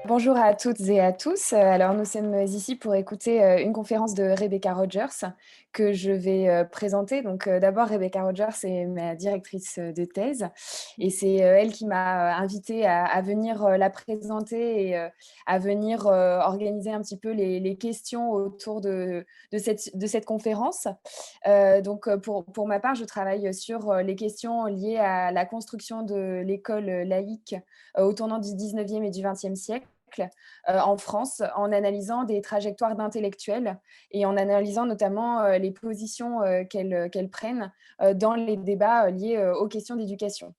Bonjour à toutes et à tous. Alors nous sommes ici pour écouter une conférence de Rebecca Rogers que je vais présenter. Donc d'abord, Rebecca Rogers est ma directrice de thèse et c'est elle qui m'a invitée à venir la présenter et à venir organiser un petit peu les questions autour de cette conférence. Pour ma part, je travaille sur les questions liées à la construction de l'école laïque au tournant du 19e et du 20e siècle en France, en analysant des trajectoires d'intellectuels et en analysant notamment les positions qu'elles prennent dans les débats liés aux questions d'éducation.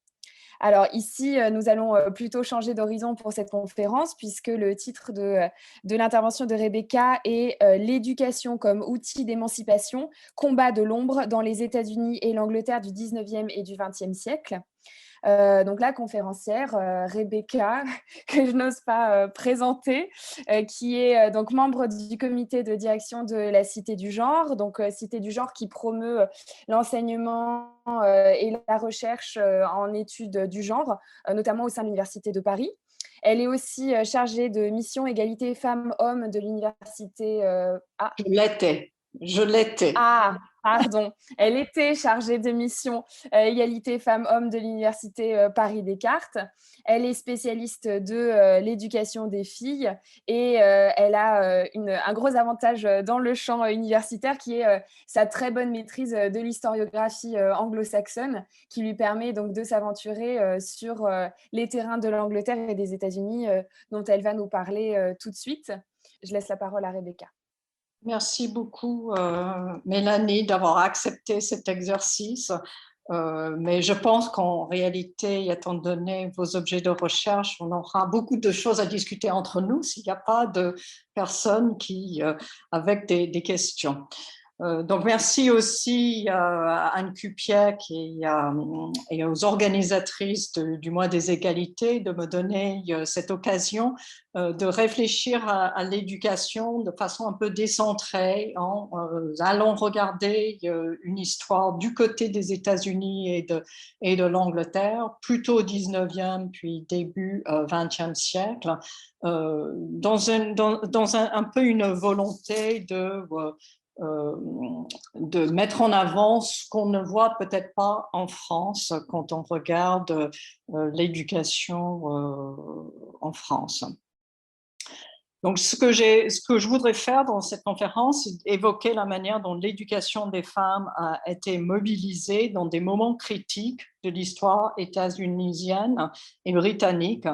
Alors ici, nous allons plutôt changer d'horizon pour cette conférence puisque le titre de l'intervention de Rebecca est «L'éducation comme outil d'émancipation, combat de l'ombre dans les États-Unis et l'Angleterre du 19e et du 20e siècle». Donc la conférencière, Rebecca, que je n'ose pas présenter, qui est donc membre du comité de direction de la Cité du genre, donc Cité du genre qui promeut l'enseignement et la recherche en études du genre, notamment au sein de l'Université de Paris. Elle est aussi chargée de mission égalité femmes-hommes de l'Université. Je l'étais, je l'étais. Ah, pardon. Elle était chargée de mission égalité femmes-hommes de l'université Paris-Descartes. Elle est spécialiste de l'éducation des filles et elle a un gros avantage dans le champ universitaire qui est sa très bonne maîtrise de l'historiographie anglo-saxonne qui lui permet donc de s'aventurer sur les terrains de l'Angleterre et des États-Unis dont elle va nous parler tout de suite. Je laisse la parole à Rebecca. Merci beaucoup, Mélanie, d'avoir accepté cet exercice. Mais je pense qu'en réalité, étant donné vos objets de recherche, on aura beaucoup de choses à discuter entre nous s'il n'y a pas de personnes avec des questions. Donc, merci aussi à Anne Cupiec et aux organisatrices du Mois des égalités de me donner cette occasion de réfléchir à l'éducation de façon un peu décentrée en allant regarder une histoire du côté des États-Unis et de l'Angleterre, plutôt au 19e puis début 20e siècle, dans un peu une volonté de mettre en avant ce qu'on ne voit peut-être pas en France quand on regarde l'éducation en France. Donc, ce que je voudrais faire dans cette conférence, c'est évoquer la manière dont l'éducation des femmes a été mobilisée dans des moments critiques de l'histoire états-unisienne et britannique,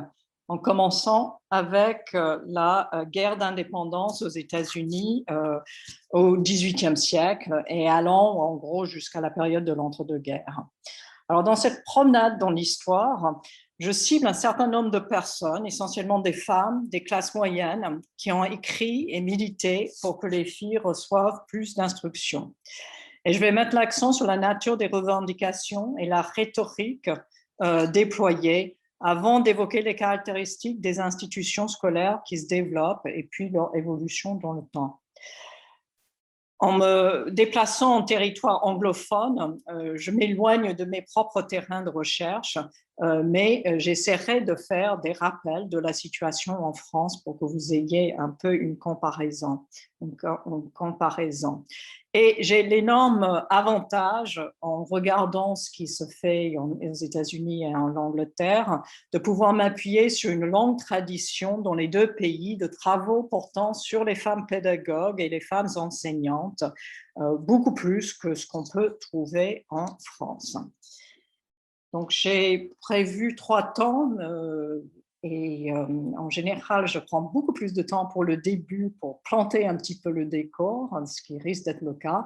en commençant avec la guerre d'indépendance aux États-Unis au XVIIIe siècle et allant en gros jusqu'à la période de l'entre-deux-guerres. Alors, dans cette promenade dans l'histoire, je cible un certain nombre de personnes, essentiellement des femmes, des classes moyennes, qui ont écrit et milité pour que les filles reçoivent plus d'instruction. Et je vais mettre l'accent sur la nature des revendications et la rhétorique déployée avant d'évoquer les caractéristiques des institutions scolaires qui se développent et puis leur évolution dans le temps. En me déplaçant en territoire anglophone, je m'éloigne de mes propres terrains de recherche, mais j'essaierai de faire des rappels de la situation en France pour que vous ayez un peu une comparaison. Et j'ai l'énorme avantage, en regardant ce qui se fait aux États-Unis et en Angleterre, de pouvoir m'appuyer sur une longue tradition dans les deux pays de travaux portant sur les femmes pédagogues et les femmes enseignantes, beaucoup plus que ce qu'on peut trouver en France. Donc, j'ai prévu 3 temps et en général, je prends beaucoup plus de temps pour le début pour planter un petit peu le décor, ce qui risque d'être le cas.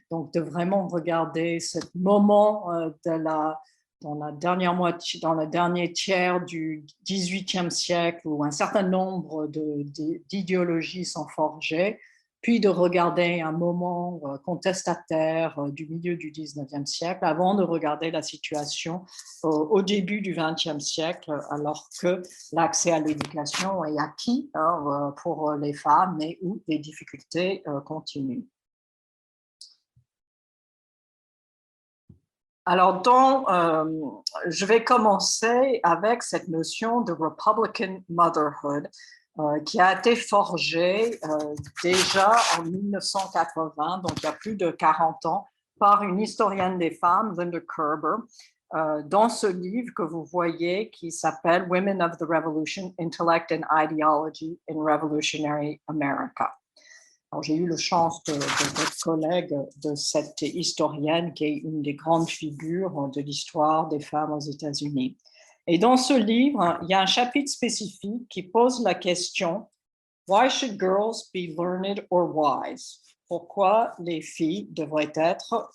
Donc, de vraiment regarder ce moment dans la dernière moitié, dans le dernier tiers du XVIIIe siècle où un certain nombre d'idéologies sont forgées, puis de regarder un moment contestataire du milieu du XIXe siècle avant de regarder la situation au début du XXe siècle, alors que l'accès à l'éducation est acquis pour les femmes, mais où les difficultés continuent. Alors, je vais commencer avec cette notion de Republican Motherhood qui a été forgée déjà en 1980, donc il y a plus de 40 ans, par une historienne des femmes, Linda Kerber, dans ce livre que vous voyez qui s'appelle Women of the Revolution, Intellect and Ideology in Revolutionary America. J'ai eu la chance d'être collègue de cette historienne qui est une des grandes figures de l'histoire des femmes aux États-Unis. Et dans ce livre, il y a un chapitre spécifique qui pose la question « Why should girls be learned or wise ?» Pourquoi les filles devraient être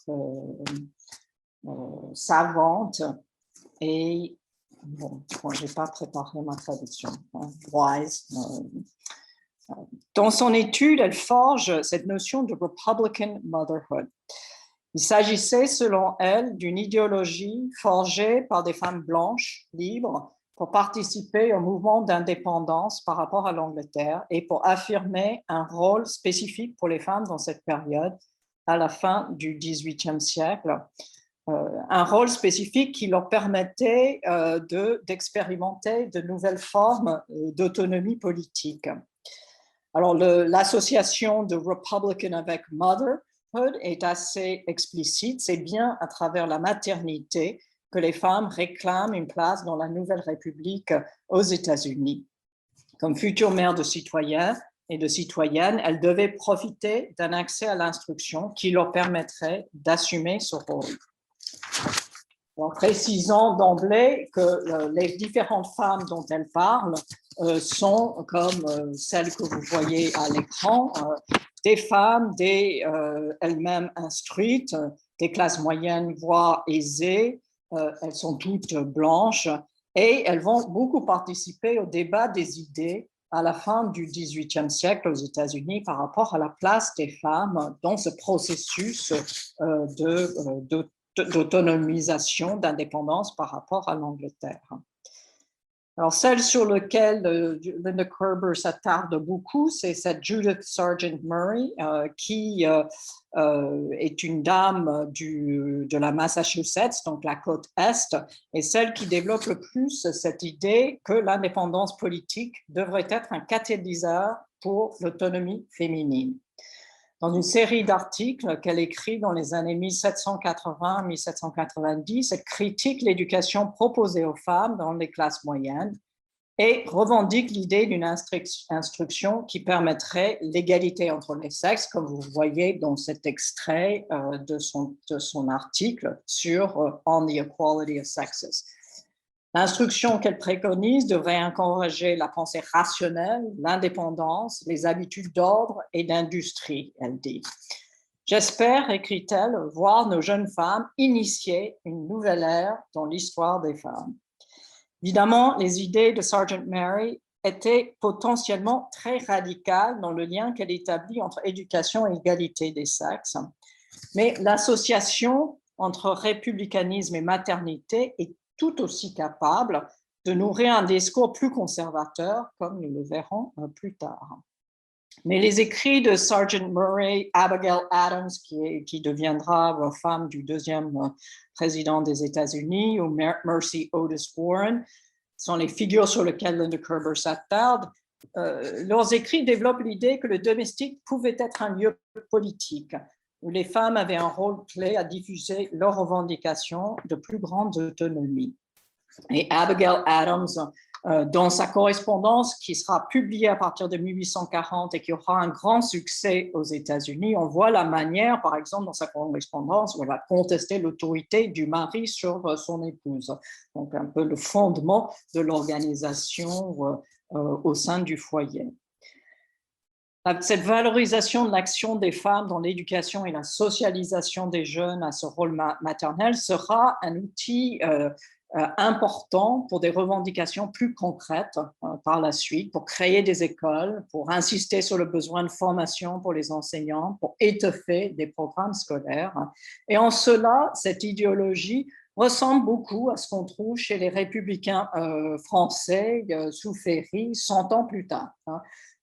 savantes et, bon, je n'ai pas préparé ma traduction, wise. Dans son étude, elle forge cette notion de Republican Motherhood. Il s'agissait, selon elle, d'une idéologie forgée par des femmes blanches, libres, pour participer au mouvement d'indépendance par rapport à l'Angleterre et pour affirmer un rôle spécifique pour les femmes dans cette période, à la fin du XVIIIe siècle. Un rôle spécifique qui leur permettait d'expérimenter de nouvelles formes d'autonomie politique. Alors, l'association de Republican avec Motherhood est assez explicite. C'est bien à travers la maternité que les femmes réclament une place dans la nouvelle République aux États-Unis. Comme futures mères de citoyens et de citoyennes, elles devaient profiter d'un accès à l'instruction qui leur permettrait d'assumer ce rôle. En précisant d'emblée que les différentes femmes dont elles parlent sont, comme celles que vous voyez à l'écran, des femmes, elles-mêmes instruites, des classes moyennes, voire aisées. Elles sont toutes blanches et elles vont beaucoup participer au débat des idées à la fin du XVIIIe siècle aux États-Unis par rapport à la place des femmes dans ce processus d'autonomisation, d'indépendance par rapport à l'Angleterre. Alors, celle sur laquelle Linda Kerber s'attarde beaucoup, c'est cette Judith Sargent Murray, qui est une dame de la Massachusetts, donc la côte Est, et celle qui développe le plus cette idée que l'indépendance politique devrait être un catalyseur pour l'autonomie féminine. Dans une série d'articles qu'elle écrit dans les années 1780-1790, elle critique l'éducation proposée aux femmes dans les classes moyennes et revendique l'idée d'une instruction qui permettrait l'égalité entre les sexes, comme vous voyez dans cet extrait de son article sur On the Equality of Sexes. L'instruction qu'elle préconise devrait encourager la pensée rationnelle, l'indépendance, les habitudes d'ordre et d'industrie, elle dit. J'espère, écrit-elle, voir nos jeunes femmes initier une nouvelle ère dans l'histoire des femmes. Évidemment, les idées de Sargent Murray étaient potentiellement très radicales dans le lien qu'elle établit entre éducation et égalité des sexes. Mais l'association entre républicanisme et maternité est tout aussi capable de nourrir un discours plus conservateur, comme nous le verrons plus tard. Mais les écrits de Sargent Murray, Abigail Adams, qui deviendra femme du deuxième président des États-Unis, ou Mercy Otis Warren, sont les figures sur lesquelles Linda Kerber s'attarde. Leurs écrits développent l'idée que le domestique pouvait être un lieu politique, où les femmes avaient un rôle clé à diffuser leurs revendications de plus grande autonomie. Et Abigail Adams, dans sa correspondance qui sera publiée à partir de 1840 et qui aura un grand succès aux États-Unis, on voit la manière, par exemple, dans sa correspondance, où elle va contester l'autorité du mari sur son épouse. Donc, un peu le fondement de l'organisation au sein du foyer. Cette valorisation de l'action des femmes dans l'éducation et la socialisation des jeunes à ce rôle maternel sera un outil important pour des revendications plus concrètes par la suite, pour créer des écoles, pour insister sur le besoin de formation pour les enseignants, pour étoffer des programmes scolaires. Et en cela, cette idéologie ressemble beaucoup à ce qu'on trouve chez les républicains français sous Ferry 100 ans plus tard.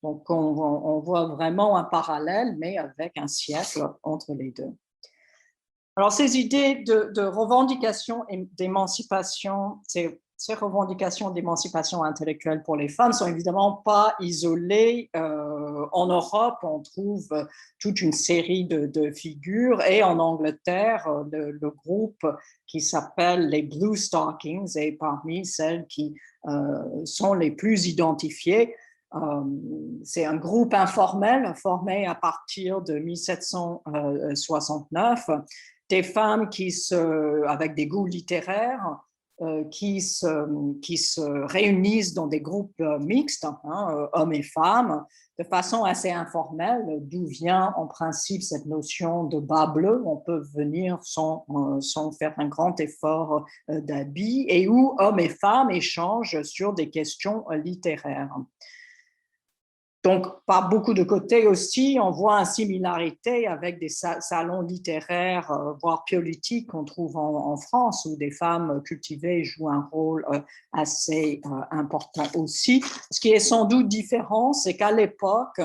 Donc, on voit vraiment un parallèle, mais avec un siècle entre les deux. Alors, ces idées de revendication et d'émancipation, ces revendications d'émancipation intellectuelle pour les femmes sont évidemment pas isolées. En Europe, on trouve toute une série de figures, et en Angleterre, le groupe qui s'appelle les Blue Stockings est parmi celles qui sont les plus identifiées. C'est un groupe informel formé à partir de 1769, des femmes avec des goûts littéraires, qui se réunissent dans des groupes mixtes, hommes et femmes, de façon assez informelle, d'où vient en principe cette notion de bas bleu. On peut venir sans faire un grand effort d'habit, et où hommes et femmes échangent sur des questions littéraires. Donc, par beaucoup de côtés aussi, on voit une similarité avec des salons littéraires, voire politiques, qu'on trouve en France, où des femmes cultivées jouent un rôle assez important aussi. Ce qui est sans doute différent, c'est qu'à l'époque,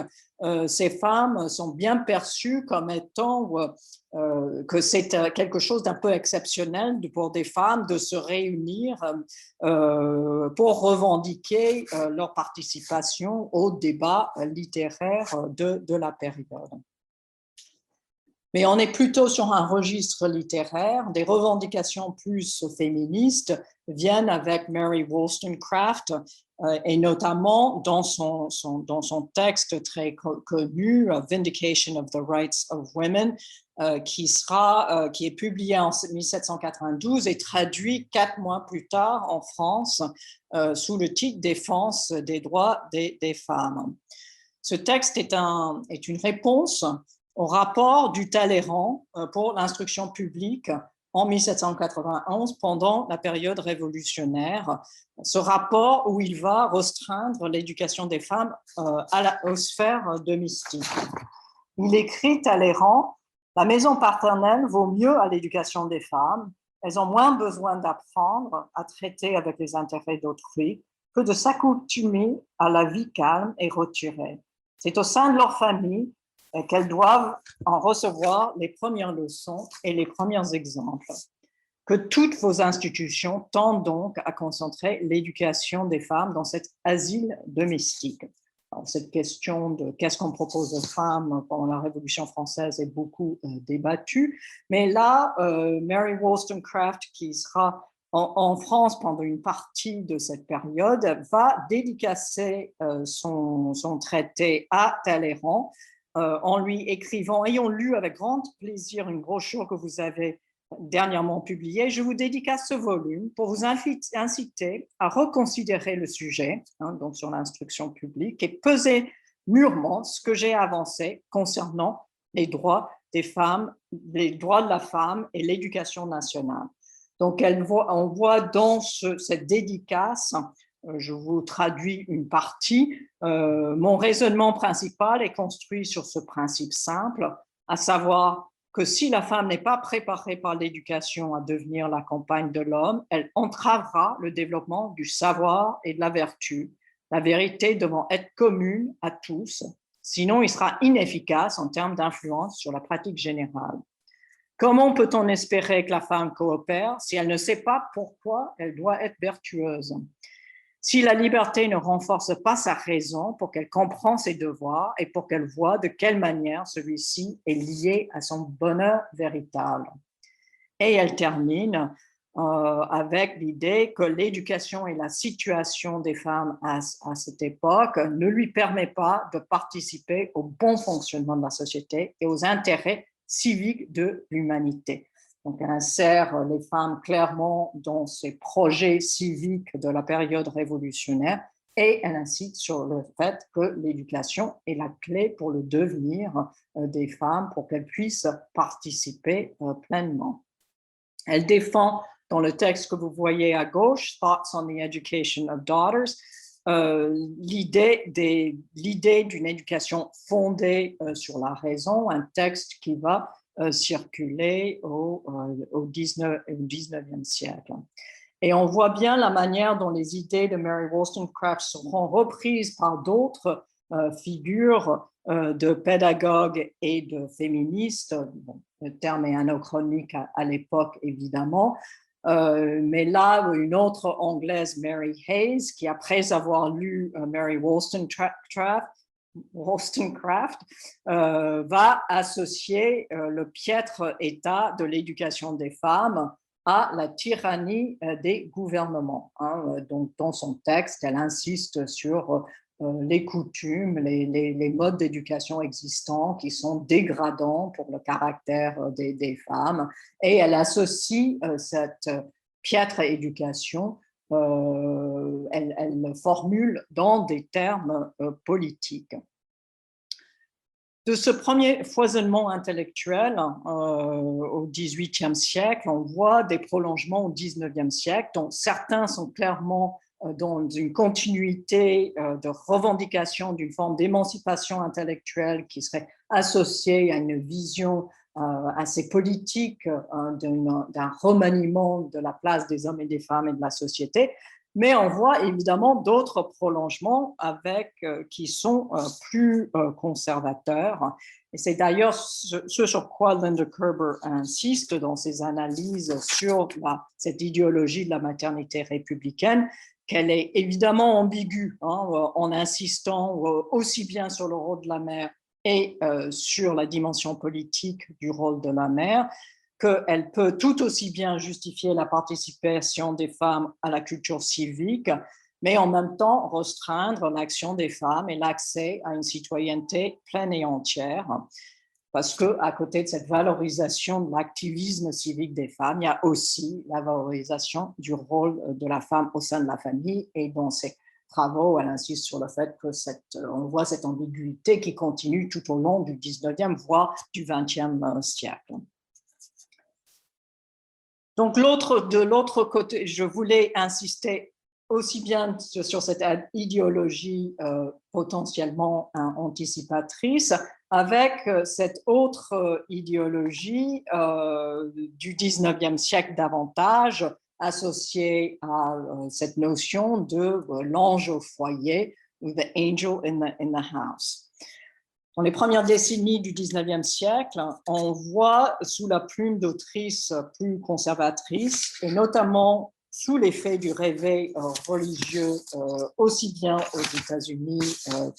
ces femmes sont bien perçues comme étant que c'est quelque chose d'un peu exceptionnel pour des femmes de se réunir pour revendiquer leur participation au débat littéraire de la période. Mais on est plutôt sur un registre littéraire. Des revendications plus féministes viennent avec Mary Wollstonecraft, et notamment dans son texte très connu, Vindication of the Rights of Women, qui est publié en 1792 et traduit 4 mois plus tard en France sous le titre Défense des droits des femmes. Ce texte est une réponse au rapport du Talleyrand pour l'instruction publique en 1791 pendant la période révolutionnaire. Ce rapport où il va restreindre l'éducation des femmes aux sphères domestiques. Il écrit Talleyrand: la maison paternelle vaut mieux à l'éducation des femmes. Elles ont moins besoin d'apprendre à traiter avec les intérêts d'autrui que de s'accoutumer à la vie calme et retirée. C'est au sein de leur famille qu'elles doivent en recevoir les premières leçons et les premiers exemples. Que toutes vos institutions tendent donc à concentrer l'éducation des femmes dans cet asile domestique. Alors, cette question de qu'est-ce qu'on propose aux femmes pendant la Révolution française est beaucoup débattue, mais là, Mary Wollstonecraft, qui sera en France pendant une partie de cette période, va dédicacer son traité à Talleyrand, en lui écrivant: ayant lu avec grand plaisir une brochure que vous avez dernièrement publiée, je vous dédicace ce volume pour vous inciter à reconsidérer le sujet, donc sur l'instruction publique, et peser mûrement ce que j'ai avancé concernant les droits des femmes, les droits de la femme et l'éducation nationale. Donc, on voit dans cette dédicace, je vous traduis une partie, mon raisonnement principal est construit sur ce principe simple, à savoir que si la femme n'est pas préparée par l'éducation à devenir la compagne de l'homme, elle entravera le développement du savoir et de la vertu, la vérité devant être commune à tous, sinon il sera inefficace en termes d'influence sur la pratique générale. Comment peut-on espérer que la femme coopère si elle ne sait pas pourquoi elle doit être vertueuse? Si la liberté ne renforce pas sa raison pour qu'elle comprenne ses devoirs et pour qu'elle voie de quelle manière celui-ci est lié à son bonheur véritable. Et elle termine avec l'idée que l'éducation et la situation des femmes à cette époque ne lui permet pas de participer au bon fonctionnement de la société et aux intérêts civiques de l'humanité. Donc, elle insère les femmes clairement dans ces projets civiques de la période révolutionnaire, et elle incite sur le fait que l'éducation est la clé pour le devenir des femmes, pour qu'elles puissent participer pleinement. Elle défend, dans le texte que vous voyez à gauche, Thoughts on the Education of Daughters, l'idée d'une éducation fondée sur la raison, un texte qui va circuler au 19e siècle. Et on voit bien la manière dont les idées de Mary Wollstonecraft seront reprises par d'autres figures de pédagogues et de féministes. Bon, le terme est anachronique à l'époque, évidemment. Mais là, une autre Anglaise, Mary Hayes, qui après avoir lu Mary Wollstonecraft, va associer le piètre état de l'éducation des femmes à la tyrannie des gouvernements. Donc, dans son texte, elle insiste sur les coutumes, les modes d'éducation existants qui sont dégradants pour le caractère des femmes, et elle associe cette piètre éducation, elle le formule dans des termes politiques. De ce premier foisonnement intellectuel au XVIIIe siècle, on voit des prolongements au XIXe siècle, dont certains sont clairement dans une continuité de revendication d'une forme d'émancipation intellectuelle qui serait associée à une vision assez politique d'un remaniement de la place des hommes et des femmes et de la société. Mais on voit évidemment d'autres prolongements qui sont plus conservateurs. Et c'est d'ailleurs ce sur quoi Linda Kerber insiste dans ses analyses sur cette idéologie de la maternité républicaine, qu'elle est évidemment ambiguë, en insistant aussi bien sur le rôle de la mère et sur la dimension politique du rôle de la mère, qu'elle peut tout aussi bien justifier la participation des femmes à la culture civique, mais en même temps restreindre l'action des femmes et l'accès à une citoyenneté pleine et entière. Parce qu'à côté de cette valorisation de l'activisme civique des femmes, il y a aussi la valorisation du rôle de la femme au sein de la famille. Et dans ses travaux, elle insiste sur le fait que on voit cette ambiguïté qui continue tout au long du 19e, voire du 20e siècle. Donc, de l'autre côté, je voulais insister aussi bien sur cette idéologie potentiellement anticipatrice, avec cette autre idéologie du 19e siècle davantage, associée à cette notion de l'ange au foyer, the angel in the house. Dans les premières décennies du 19e siècle, on voit sous la plume d'autrices plus conservatrices, et notamment sous l'effet du réveil religieux, aussi bien aux États-Unis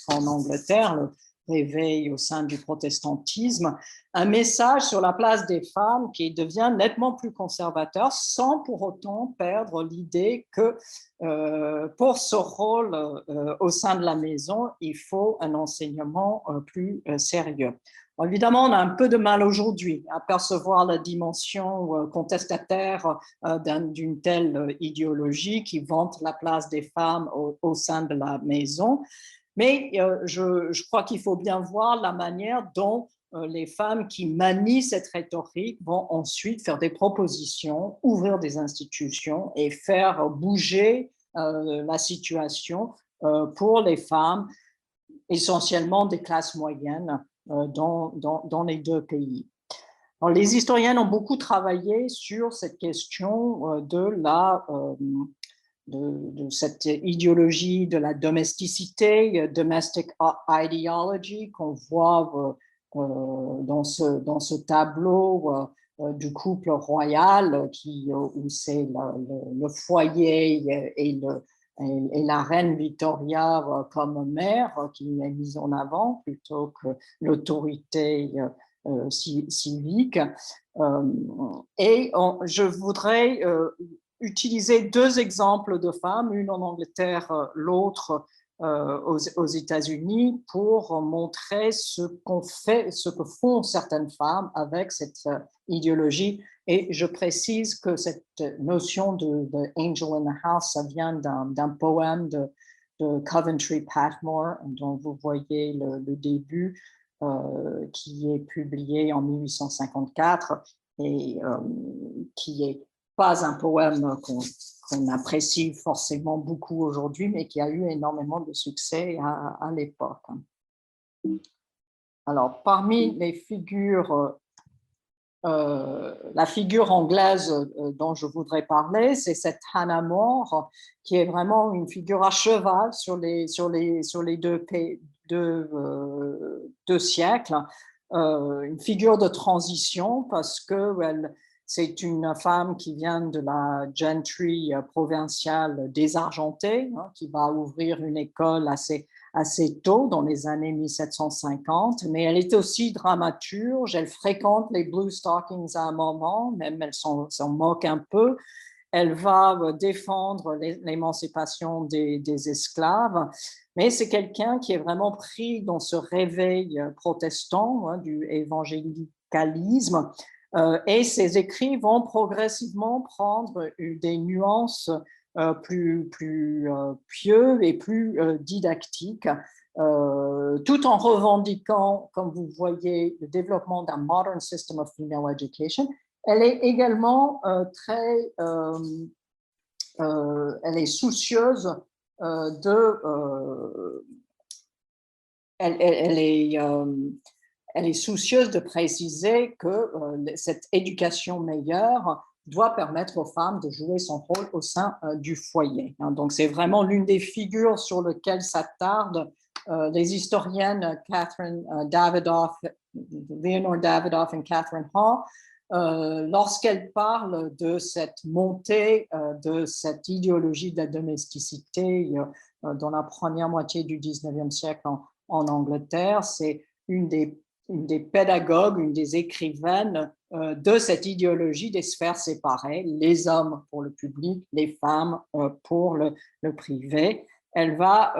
qu'en Angleterre, le réveil au sein du protestantisme, un message sur la place des femmes qui devient nettement plus conservateur, sans pour autant perdre l'idée que pour ce rôle au sein de la maison, il faut un enseignement plus sérieux. Bon, évidemment, on a un peu de mal aujourd'hui à percevoir la dimension contestataire d'une telle idéologie qui vante la place des femmes au sein de la maison. Mais je crois qu'il faut bien voir la manière dont les femmes qui manient cette rhétorique vont ensuite faire des propositions, ouvrir des institutions et faire bouger la situation pour les femmes, essentiellement des classes moyennes dans les deux pays. Alors, les historiennes ont beaucoup travaillé sur cette question de cette idéologie de la domesticité, domestic ideology, qu'on voit dans ce tableau du couple royal où c'est le foyer et la reine Victoria comme mère qui est mise en avant plutôt que l'autorité civique. Je voudrais utiliser deux exemples de femmes, une en Angleterre, l'autre aux États-Unis, pour montrer ce que font certaines femmes avec cette idéologie. Et je précise que cette notion de Angel in the House, ça vient d'un poème de Coventry Patmore, dont vous voyez le début, qui est publié en 1854 et qui est pas un poème qu'on apprécie forcément beaucoup aujourd'hui, mais qui a eu énormément de succès à l'époque. Alors, parmi les figures, la figure anglaise dont je voudrais parler, c'est cette Hannah More, qui est vraiment une figure à cheval sur les deux siècles. une figure de transition parce que c'est une femme qui vient de la gentry provinciale désargentée, hein, qui va ouvrir une école assez tôt, dans les années 1750, mais elle est aussi dramaturge, elle fréquente les Blue Stockings à un moment, même elle s'en moque un peu. Elle va défendre l'émancipation des esclaves, mais c'est quelqu'un qui est vraiment pris dans ce réveil protestant, hein, du évangélicalisme, et ses écrits vont progressivement prendre des nuances plus pieux et plus didactiques, tout en revendiquant, comme vous voyez, le développement d'un modern system of female education. Elle est également elle est soucieuse elle est soucieuse de préciser que cette éducation meilleure doit permettre aux femmes de jouer son rôle au sein du foyer. Donc, c'est vraiment l'une des figures sur lesquelles s'attardent les historiennes Catherine Davidoff, Leonore Davidoff et Catherine Hall, lorsqu'elles parlent de cette montée de cette idéologie de la domesticité dans la première moitié du 19e siècle en Angleterre. C'est une des pédagogues, une des écrivaines de cette idéologie des sphères séparées, les hommes pour le public, les femmes pour le privé. Elle va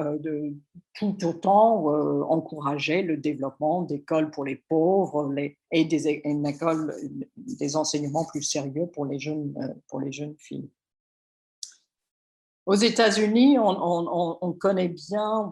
tout autant encourager le développement d'écoles pour les pauvres et des enseignements plus sérieux pour les jeunes filles. Aux États-Unis, on connaît bien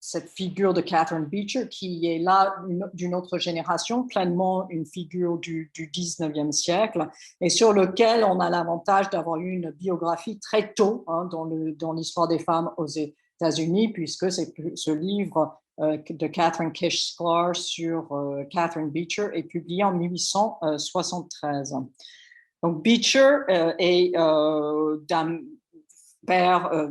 cette figure de Catherine Beecher qui est là d'une autre génération, pleinement une figure du 19e siècle et sur lequel on a l'avantage d'avoir eu une biographie très tôt hein, dans l'histoire des femmes aux États-Unis, puisque c'est ce livre de Catherine Kish Sklar sur Catherine Beecher est publié en 1873. Donc Beecher est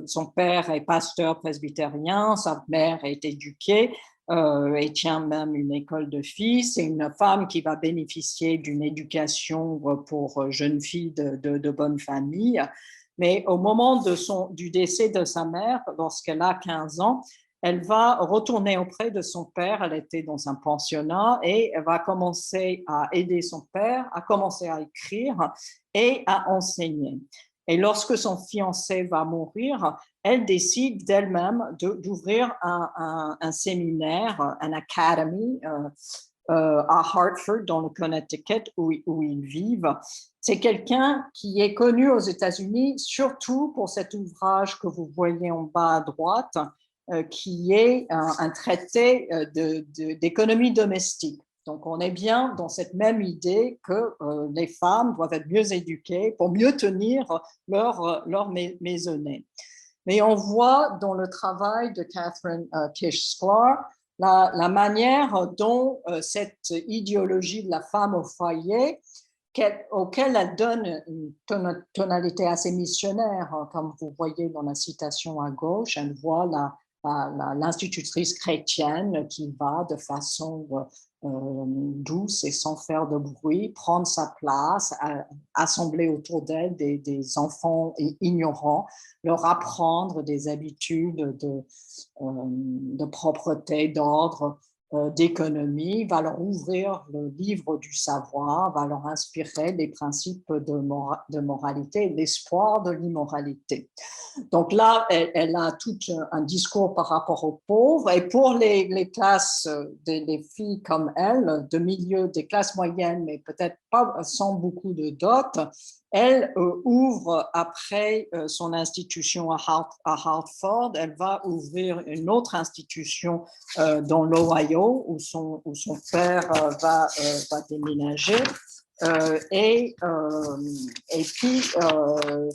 son père est pasteur presbytérien, sa mère est éduquée et tient même une école de filles. C'est une femme qui va bénéficier d'une éducation pour jeunes filles de bonne famille. Mais au moment du décès de sa mère, lorsqu'elle a 15 ans, elle va retourner auprès de son père. Elle était dans un pensionnat et elle va commencer à aider son père, à commencer à écrire et à enseigner. Et lorsque son fiancé va mourir, elle décide d'elle-même d'ouvrir un séminaire, un academy à Hartford, dans le Connecticut, où ils vivent. C'est quelqu'un qui est connu aux États-Unis, surtout pour cet ouvrage que vous voyez en bas à droite, qui est un traité d'économie domestique. Donc, on est bien dans cette même idée que les femmes doivent être mieux éduquées pour mieux tenir leur maisonnée. Mais on voit dans le travail de Catherine Kish Sklar la manière dont cette idéologie de la femme au foyer, auquel elle donne une tonalité assez missionnaire, hein, comme vous voyez dans la citation à gauche, elle voit l'institutrice chrétienne qui va de façon douce et sans faire de bruit prendre sa place, assembler autour d'elle des enfants ignorants, leur apprendre des habitudes de propreté, d'ordre, d'économie, va leur ouvrir le livre du savoir, va leur inspirer les principes de moralité, l'espoir de l'immoralité. Donc là, elle a tout un discours par rapport aux pauvres et pour les classes, les filles comme elle, de milieu des classes moyennes, mais peut-être pas sans beaucoup de dot, elle ouvre après son institution à Hartford, elle va ouvrir une autre institution dans l'Ohio où son père va déménager. Et puis,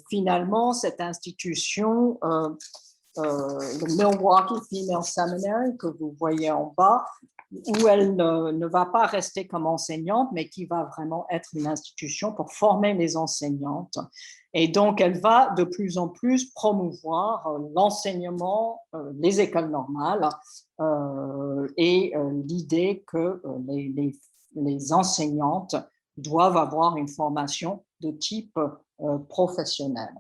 finalement, cette institution, le Milwaukee Female Seminary, que vous voyez en bas, où elle ne va pas rester comme enseignante, mais qui va vraiment être une institution pour former les enseignantes. Et donc, elle va de plus en plus promouvoir l'enseignement, les écoles normales, et l'idée que les enseignantes doivent avoir une formation de type professionnel.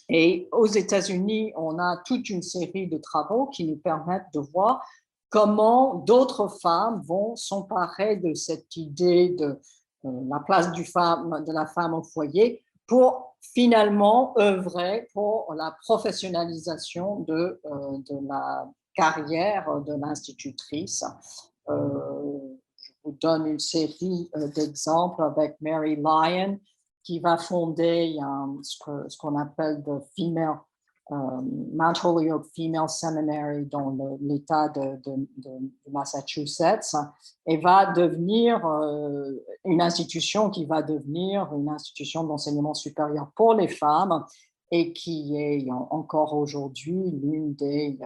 Et aux États-Unis, on a toute une série de travaux qui nous permettent de voir comment d'autres femmes vont s'emparer de cette idée de la place de la femme au foyer pour finalement œuvrer pour la professionnalisation de la carrière de l'institutrice. Je vous donne une série d'exemples avec Mary Lyon, qui va fonder ce qu'on appelle le Female Mount Holyoke Female Seminary dans l'État de Massachusetts, et va devenir une institution qui va devenir une institution d'enseignement supérieur pour les femmes et qui est encore aujourd'hui l'une des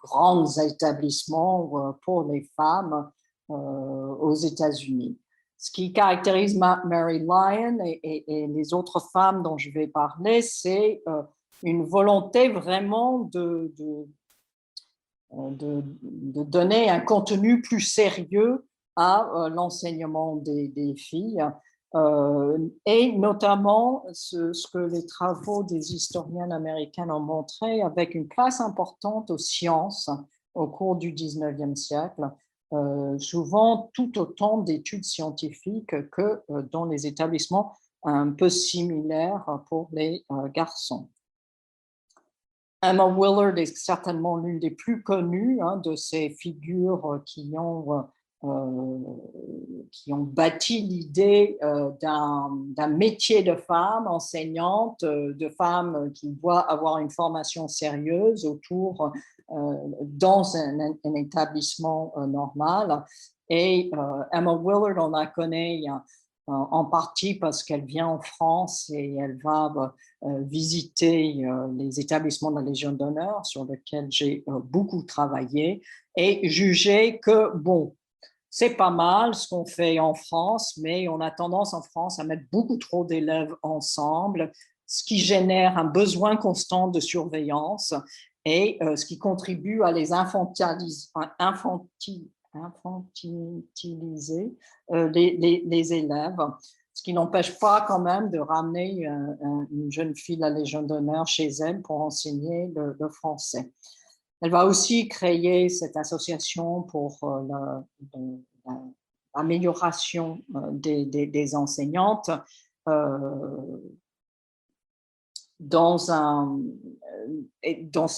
grands établissements pour les femmes aux États-Unis. Ce qui caractérise Mary Lyon et les autres femmes dont je vais parler, c'est une volonté vraiment de donner un contenu plus sérieux à l'enseignement des filles, et notamment ce que les travaux des historiennes américaines ont montré, avec une place importante aux sciences au cours du 19e siècle, souvent tout autant d'études scientifiques que dans les établissements un peu similaires pour les garçons. Emma Willard est certainement l'une des plus connues de ces figures qui ont bâti l'idée d'un métier de femme enseignante, de femme qui doit avoir une formation sérieuse autour dans un établissement normal. Et Emma Willard, on la connaît en partie parce qu'elle vient en France et elle va visiter les établissements de la Légion d'honneur sur lesquels j'ai beaucoup travaillé et juger que, bon, c'est pas mal ce qu'on fait en France, mais on a tendance en France à mettre beaucoup trop d'élèves ensemble, ce qui génère un besoin constant de surveillance et ce qui contribue à les infantiliser les élèves, ce qui n'empêche pas quand même de ramener une jeune fille de la Légion d'honneur chez elle pour enseigner le français. Elle va aussi créer cette association pour l'amélioration des enseignantes dans ce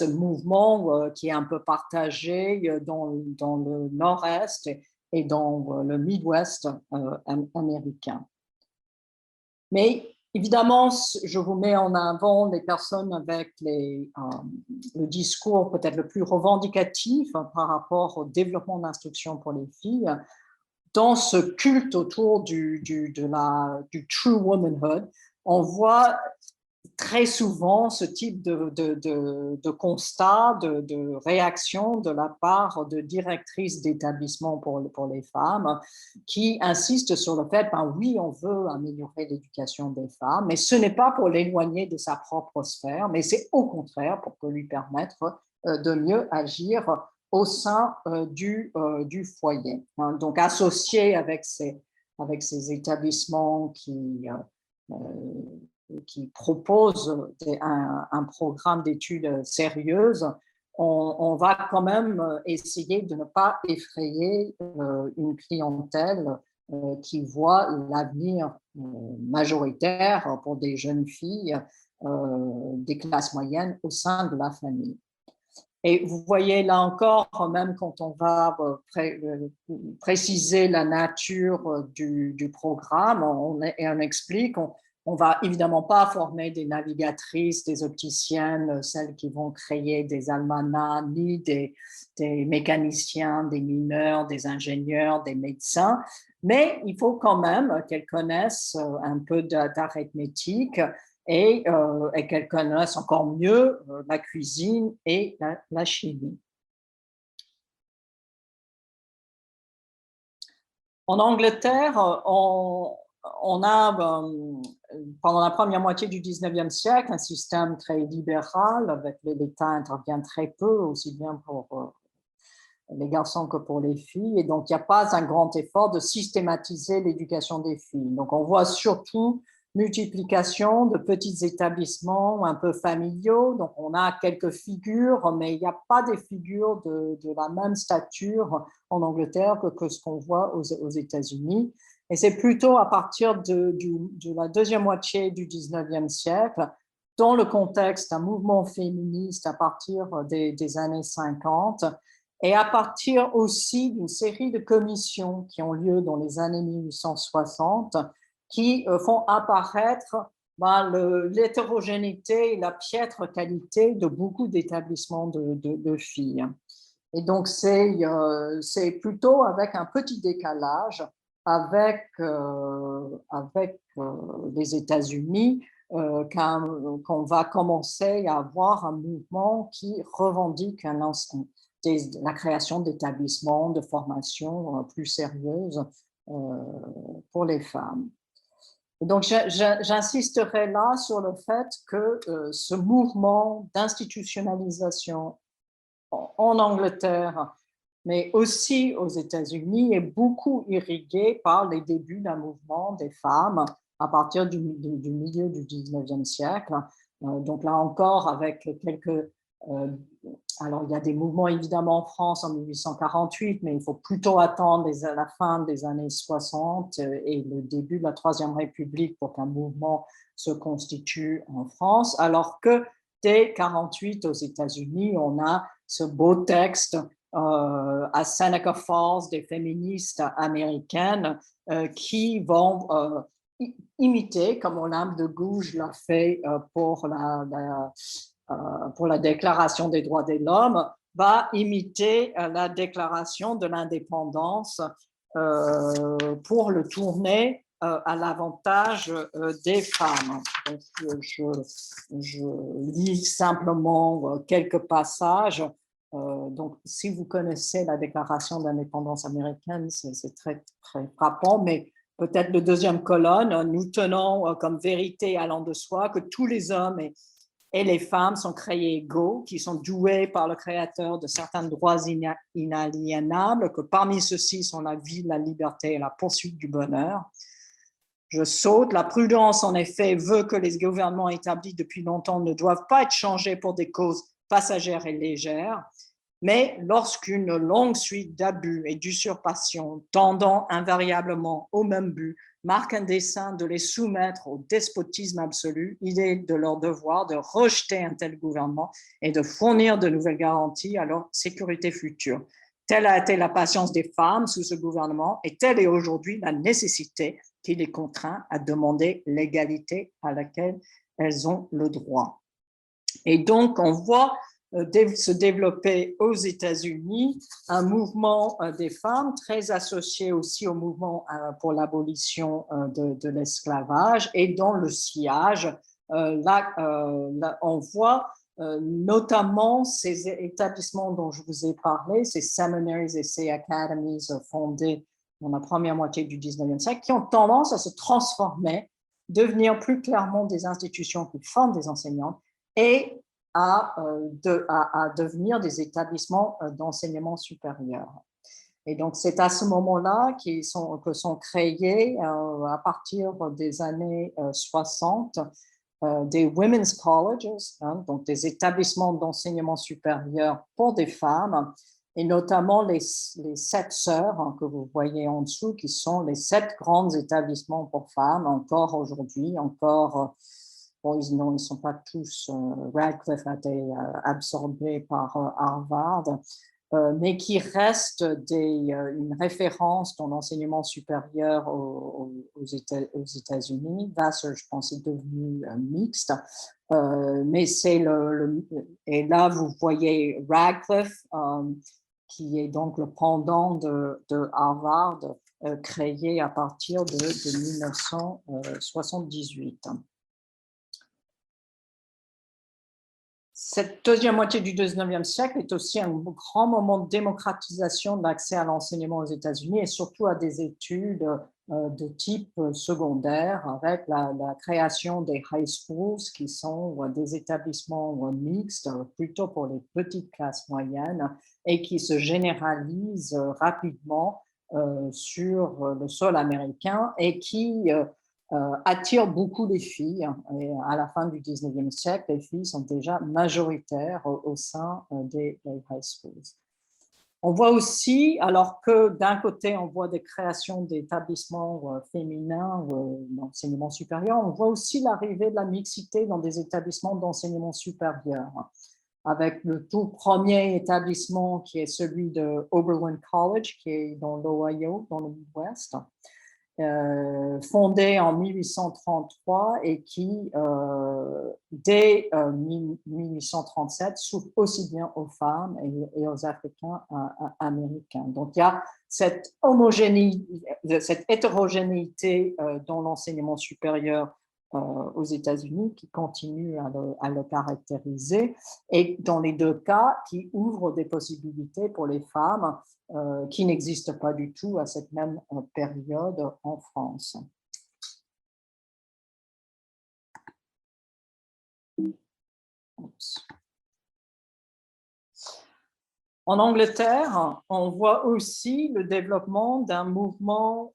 mouvement qui est un peu partagé dans le nord-est et dans le Midwest américain. Mais évidemment, je vous mets en avant les personnes avec le discours peut-être le plus revendicatif par rapport au développement de l'instruction pour les filles. Dans ce culte autour du true womanhood, on voit très souvent ce type de constat, de réaction de la part de directrices d'établissements pour les femmes qui insistent sur le fait, ben oui, on veut améliorer l'éducation des femmes, mais ce n'est pas pour l'éloigner de sa propre sphère, mais c'est au contraire pour lui permettre de mieux agir au sein du foyer. Donc, associé avec ces établissements qui proposent un programme d'études sérieuses, on va quand même essayer de ne pas effrayer une clientèle qui voit l'avenir majoritaire pour des jeunes filles des classes moyennes au sein de la famille. Et vous voyez là encore, même quand on va préciser la nature du programme, on explique, on va évidemment pas former des navigatrices, des opticiennes, celles qui vont créer des almanachs, ni des mécaniciens, des mineurs, des ingénieurs, des médecins, mais il faut quand même qu'elles connaissent un peu d'arithmétique et qu'elles connaissent encore mieux la cuisine et la chimie. En Angleterre, on a, pendant la première moitié du 19e siècle, un système très libéral, avec l'État intervient très peu, aussi bien pour les garçons que pour les filles, et donc il n'y a pas un grand effort de systématiser l'éducation des filles. Donc on voit surtout multiplication de petits établissements un peu familiaux, donc on a quelques figures, mais il n'y a pas des figures de la même stature en Angleterre que ce qu'on voit aux États-Unis. Et c'est plutôt à partir de la deuxième moitié du 19e siècle, dans le contexte d'un mouvement féministe à partir des années 50, et à partir aussi d'une série de commissions qui ont lieu dans les années 1860, qui font apparaître l'hétérogénéité et la piètre qualité de beaucoup d'établissements de filles. Et donc, c'est plutôt avec un petit décalage avec les États-Unis qu'on va commencer à avoir un mouvement qui revendique la création d'établissements de formation plus sérieuses pour les femmes. Et donc, j'insisterai là sur le fait que ce mouvement d'institutionnalisation en Angleterre, mais aussi aux États-Unis, est beaucoup irrigué par les débuts d'un mouvement des femmes à partir du milieu du 19e siècle. Donc là encore, avec quelques... alors, il y a des mouvements évidemment en France en 1848, mais il faut plutôt attendre la fin des années 60 et le début de la Troisième République pour qu'un mouvement se constitue en France, alors que dès 1948 aux États-Unis, on a ce beau texte à Seneca Falls des féministes américaines qui vont imiter, comme Olympe de Gouges l'a fait pour la Déclaration des droits de l'homme, va imiter la Déclaration de l'indépendance pour le tourner à l'avantage des femmes. Donc, je lis simplement quelques passages. Donc, si vous connaissez la Déclaration d'indépendance américaine, c'est très, très frappant, mais peut-être la deuxième colonne, nous tenons comme vérité allant de soi que tous les hommes et les femmes sont créés égaux, qui sont doués par le Créateur de certains droits inaliénables, que parmi ceux-ci sont la vie, la liberté et la poursuite du bonheur. Je saute. La prudence, en effet, veut que les gouvernements établis depuis longtemps ne doivent pas être changés pour des causes passagères et légères, mais lorsqu'une longue suite d'abus et d'usurpations tendant invariablement au même but marque un dessein de les soumettre au despotisme absolu, il est de leur devoir de rejeter un tel gouvernement et de fournir de nouvelles garanties à leur sécurité future. Telle a été la patience des femmes sous ce gouvernement et telle est aujourd'hui la nécessité qui les contraint à demander l'égalité à laquelle elles ont le droit. Et donc, on voit se développer aux États-Unis un mouvement des femmes très associé aussi au mouvement pour l'abolition de l'esclavage. Et dans le sillage, là, on voit notamment ces établissements dont je vous ai parlé, ces seminaries et ces academies fondés dans la première moitié du 19e siècle, qui ont tendance à se transformer, devenir plus clairement des institutions qui forment des enseignantes et à devenir des établissements d'enseignement supérieur. Et donc, c'est à ce moment-là que sont créés, à partir des années 60, des women's colleges, donc des établissements d'enseignement supérieur pour des femmes, et notamment les 7 sœurs que vous voyez en dessous, qui sont les 7 grands établissements pour femmes, encore aujourd'hui, encore... Bon, ils ne sont pas tous, Radcliffe a été absorbé par Harvard, mais qui restent une référence dans l'enseignement supérieur aux États-Unis. Vassar, je pense, est devenu mixte. Mais c'est et là, vous voyez Radcliffe, qui est donc le pendant de Harvard, créé à partir de 1978. Cette deuxième moitié du 19e siècle est aussi un grand moment de démocratisation de l'accès à l'enseignement aux États-Unis et surtout à des études de type secondaire avec la création des high schools qui sont des établissements mixtes plutôt pour les petites classes moyennes et qui se généralisent rapidement sur le sol américain et qui attire beaucoup les filles. Et à la fin du 19e siècle, les filles sont déjà majoritaires au sein des high schools. On voit aussi, alors que d'un côté, on voit des créations d'établissements féminins d'enseignement supérieur, on voit aussi l'arrivée de la mixité dans des établissements d'enseignement supérieur, avec le tout premier établissement qui est celui de Oberlin College, qui est dans l'Ohio, dans le Midwest, fondé en 1833 et qui, dès 1837, s'ouvre aussi bien aux femmes et aux Africains américains. Donc, il y a cette hétérogénéité dans l'enseignement supérieur aux États-Unis qui continue à le caractériser et dans les deux cas qui ouvre des possibilités pour les femmes qui n'existent pas du tout à cette même période en France. Oups. En Angleterre, on voit aussi le développement d'un mouvement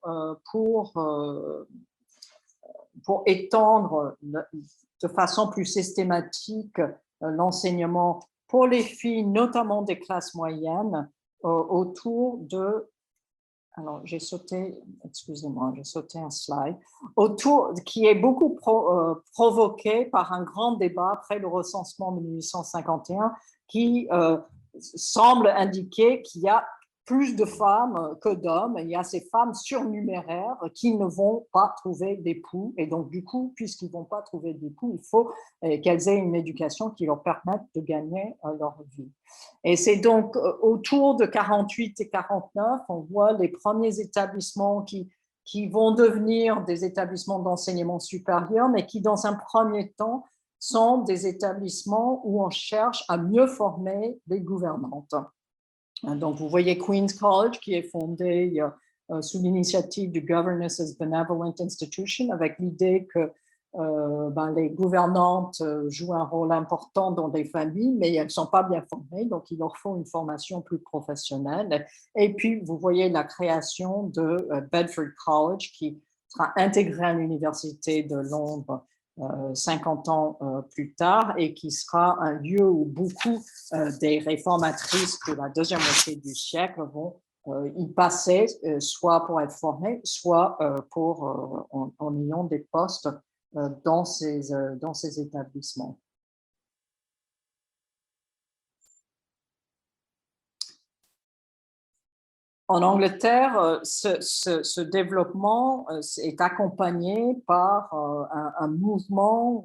pour étendre de façon plus systématique l'enseignement pour les filles, notamment des classes moyennes, autour de... Alors, j'ai sauté, excusez-moi, j'ai sauté un slide, qui est beaucoup provoqué par un grand débat après le recensement de 1851 qui semble indiquer qu'il y a plus de femmes que d'hommes. Il y a ces femmes surnuméraires qui ne vont pas trouver d'époux. Et donc, du coup, puisqu'ils ne vont pas trouver d'époux, il faut qu'elles aient une éducation qui leur permette de gagner leur vie. Et c'est donc autour de 48 et 49, on voit les premiers établissements qui vont devenir des établissements d'enseignement supérieur, mais qui, dans un premier temps, sont des établissements où on cherche à mieux former les gouvernantes. Donc, vous voyez Queen's College, qui est fondé sous l'initiative du Governesses Benevolent Institution, avec l'idée que les gouvernantes jouent un rôle important dans des familles, mais elles ne sont pas bien formées, donc il leur faut une formation plus professionnelle. Et puis, vous voyez la création de Bedford College, qui sera intégré à l'Université de Londres 50 ans plus tard et qui sera un lieu où beaucoup des réformatrices de la deuxième moitié du siècle vont y passer, soit pour être formées, soit en ayant des postes dans ces établissements. En Angleterre, ce développement est accompagné par un mouvement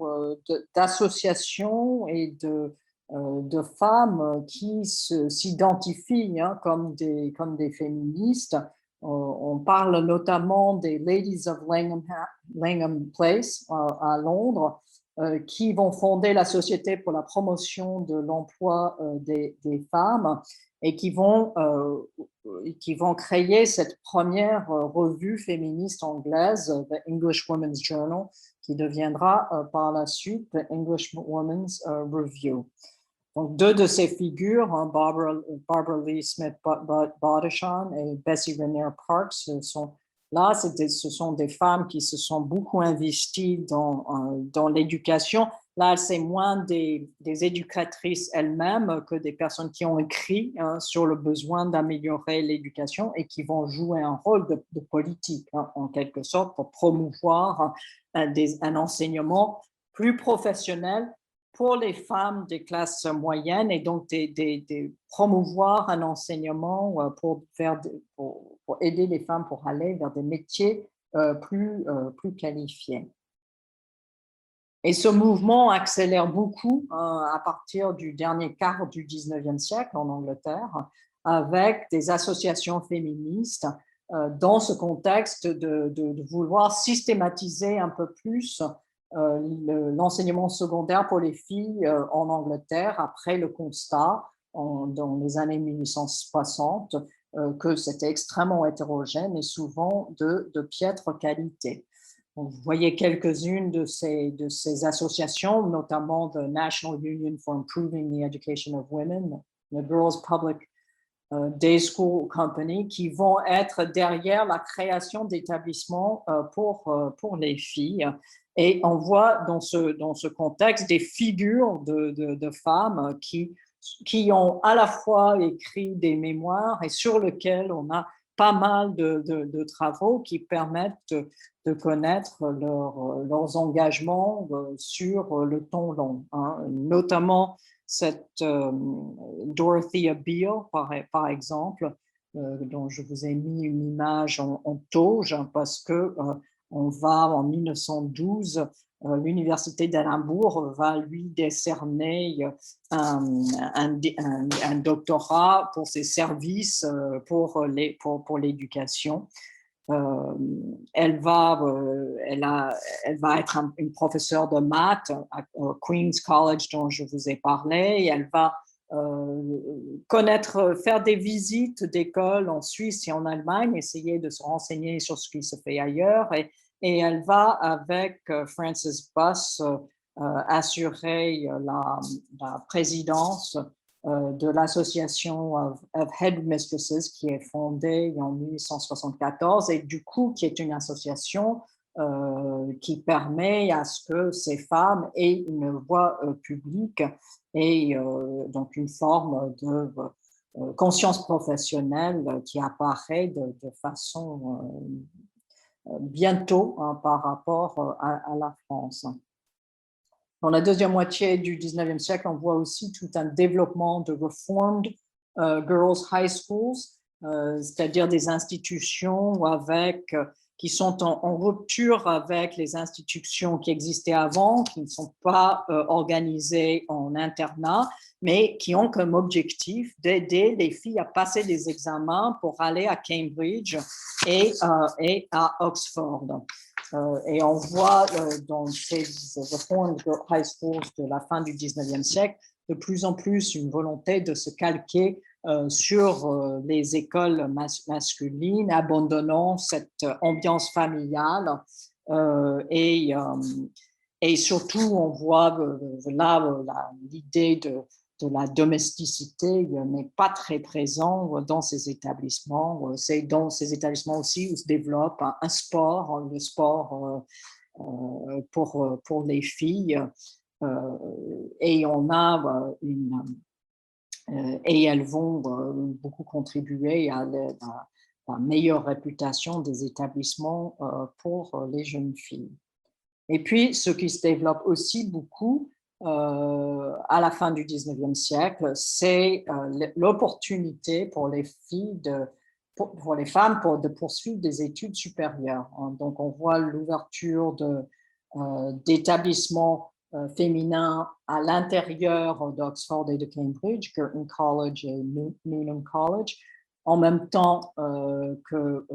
d'associations et de femmes qui s'identifient comme des féministes. On parle notamment des Ladies of Langham Place à Londres, qui vont fonder la Société pour la promotion de l'emploi des femmes et qui vont créer cette première revue féministe anglaise, The English Women's Journal, qui deviendra par la suite The English Women's Review. Donc, deux de ces figures, Barbara Lee Smith Bodichon et Bessie Renier Parks, ce sont des femmes qui se sont beaucoup investies dans l'éducation. Là, c'est moins des éducatrices elles-mêmes que des personnes qui ont écrit sur le besoin d'améliorer l'éducation et qui vont jouer un rôle de politique, en quelque sorte, pour promouvoir un enseignement plus professionnel pour les femmes des classes moyennes et donc promouvoir un enseignement pour aider les femmes pour aller vers des métiers plus qualifiés. Et ce mouvement accélère beaucoup à partir du dernier quart du 19e siècle en Angleterre, avec des associations féministes dans ce contexte de vouloir systématiser un peu plus l'enseignement secondaire pour les filles en Angleterre après le constat dans les années 1860 que c'était extrêmement hétérogène et souvent de piètre qualité. Donc, vous voyez quelques-unes de ces associations, notamment the National Union for Improving the Education of Women, the Girls Public Day School Company, qui vont être derrière la création d'établissements pour les filles. Et on voit dans ce contexte des figures de femmes qui ont à la fois écrit des mémoires et sur lesquelles on a pas mal de travaux qui permettent de connaître leurs engagements sur le temps long, hein. Notamment cette Dorothea Beale, par exemple, dont je vous ai mis une image en tauge, parce que on va en 1912, l'Université d'Édimbourg va lui décerner un doctorat pour ses services pour l'éducation. Elle va être une professeure de maths à Queen's College dont je vous ai parlé. Et elle va faire des visites d'écoles en Suisse et en Allemagne, essayer de se renseigner sur ce qui se fait ailleurs. Et elle va, avec Frances Buss, assurer la présidence de l'association of Headmistresses qui est fondée en 1874 et du coup qui est une association qui permet à ce que ces femmes aient une voix publique et donc une forme de conscience professionnelle qui apparaît de façon bientôt par rapport à la France. Dans la deuxième moitié du 19e siècle, on voit aussi tout un développement de Reformed Girls High Schools, c'est-à-dire des institutions qui sont en rupture avec les institutions qui existaient avant, qui ne sont pas organisées en internat, mais qui ont comme objectif d'aider les filles à passer des examens pour aller à Cambridge et à Oxford. Et on voit dans ces Reformed High Schools de la fin du 19e siècle de plus en plus une volonté de se calquer sur les écoles masculines, abandonnant cette ambiance familiale. Et surtout, on voit là l'idée de la domesticité n'est pas très présent dans ces établissements. C'est dans ces établissements aussi où se développe un sport, le sport pour les filles. Et on a et elles vont beaucoup contribuer à la meilleure réputation des établissements pour les jeunes filles. Et puis, ce qui se développe aussi beaucoup à la fin du 19e siècle, c'est l'opportunité pour les filles pour les femmes de poursuivre des études supérieures. Donc, on voit l'ouverture d'établissements féminins à l'intérieur d'Oxford et de Cambridge, Girton College et Newnham College, en même temps que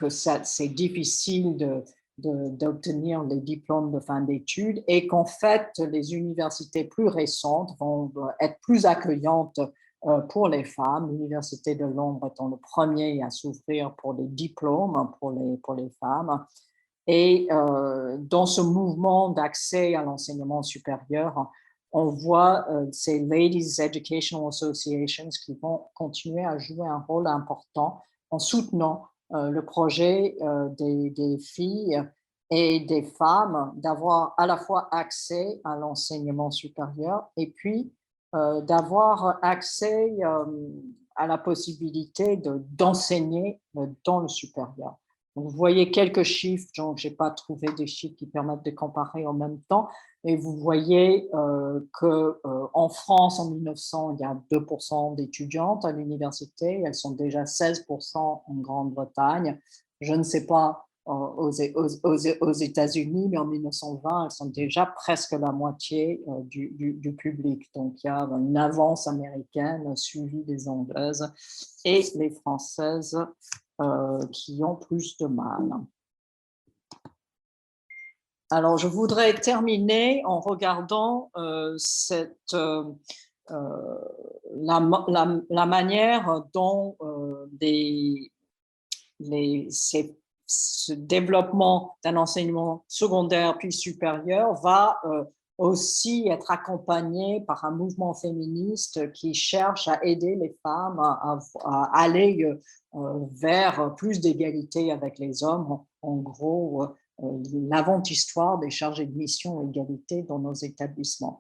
c'est difficile d'obtenir les diplômes de fin d'études et qu'en fait, les universités plus récentes vont être plus accueillantes pour les femmes. L'Université de Londres étant le premier à s'ouvrir pour les diplômes pour les femmes. Et dans ce mouvement d'accès à l'enseignement supérieur, on voit ces Ladies Educational Associations qui vont continuer à jouer un rôle important en soutenant le projet des filles et des femmes d'avoir à la fois accès à l'enseignement supérieur et puis d'avoir accès à la possibilité d'enseigner dans le supérieur. Donc, vous voyez quelques chiffres, donc je n'ai pas trouvé des chiffres qui permettent de comparer en même temps, et vous voyez qu'en France, en 1900, il y a 2% d'étudiantes à l'université, elles sont déjà 16% en Grande-Bretagne. Je ne sais pas aux États-Unis, mais en 1920, elles sont déjà presque la moitié du public. Donc, il y a une avance américaine suivie des Anglaises et les Françaises qui ont plus de mal. Alors, je voudrais terminer en regardant la manière dont ce développement d'un enseignement secondaire puis supérieur va aussi être accompagné par un mouvement féministe qui cherche à aider les femmes à aller vers plus d'égalité avec les hommes. En gros, l'avant-histoire des chargés de mission égalité dans nos établissements.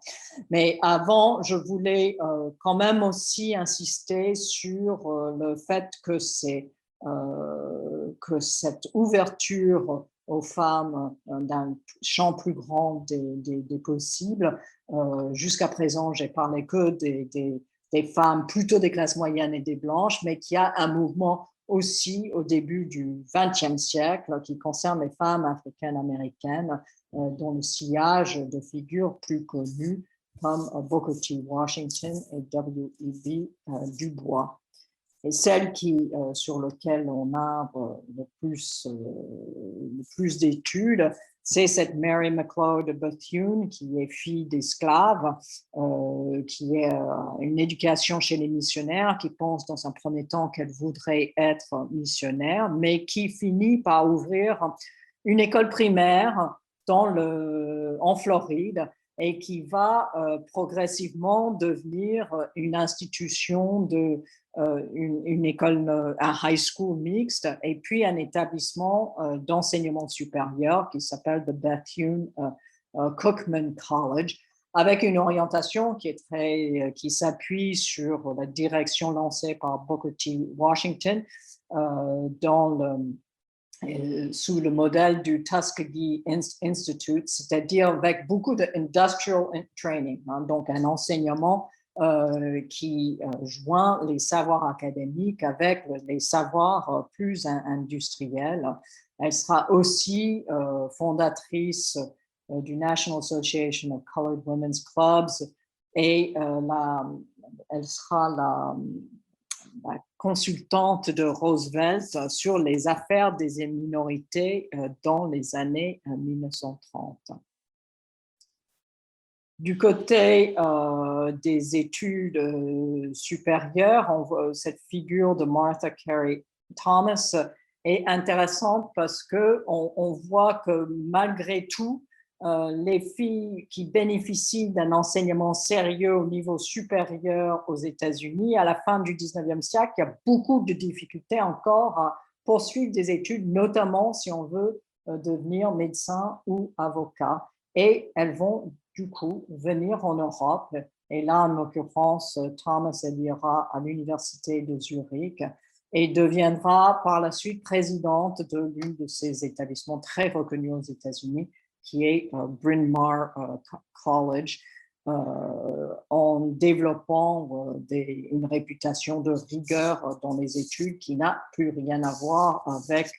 Mais avant, je voulais quand même aussi insister sur le fait que cette ouverture aux femmes d'un champ plus grand des possibles. Jusqu'à présent, j'ai parlé que des femmes plutôt des classes moyennes et des blanches, mais qu'il y a un mouvement aussi au début du XXe siècle qui concerne les femmes africaines-américaines dont le sillage de figures plus connues comme Booker T. Washington et W.E.B. Du Bois. Et celle sur laquelle on a le plus d'études, c'est cette Mary McLeod Bethune, qui est fille d'esclaves, qui est une éducation chez les missionnaires, qui pense dans un premier temps qu'elle voudrait être missionnaire, mais qui finit par ouvrir une école primaire en Floride, et qui va progressivement devenir une institution une école, un high school mixte, et puis un établissement d'enseignement supérieur qui s'appelle the Bethune Cookman College, avec une orientation qui s'appuie sur la direction lancée par Booker T. Washington sous le modèle du Tuskegee Institute, c'est-à-dire avec beaucoup d'industrial training, donc un enseignement qui joint les savoirs académiques avec les savoirs plus industriels. Elle sera aussi fondatrice du National Association of Colored Women's Clubs et elle sera la consultante de Roosevelt sur les affaires des minorités dans les années 1930. Du côté des études supérieures, on voit cette figure de Martha Carey Thomas est intéressante parce qu'on voit que malgré tout, les filles qui bénéficient d'un enseignement sérieux au niveau supérieur aux États-Unis, à la fin du 19e siècle, il y a beaucoup de difficultés encore à poursuivre des études, notamment si on veut devenir médecin ou avocat. Et elles vont du coup venir en Europe. Et là, en l'occurrence, Thomas, elle ira à l'université de Zurich et deviendra par la suite présidente de l'un de ces établissements très reconnus aux États-Unis, qui est Bryn Mawr College, en développant une réputation de rigueur dans les études qui n'a plus rien à voir avec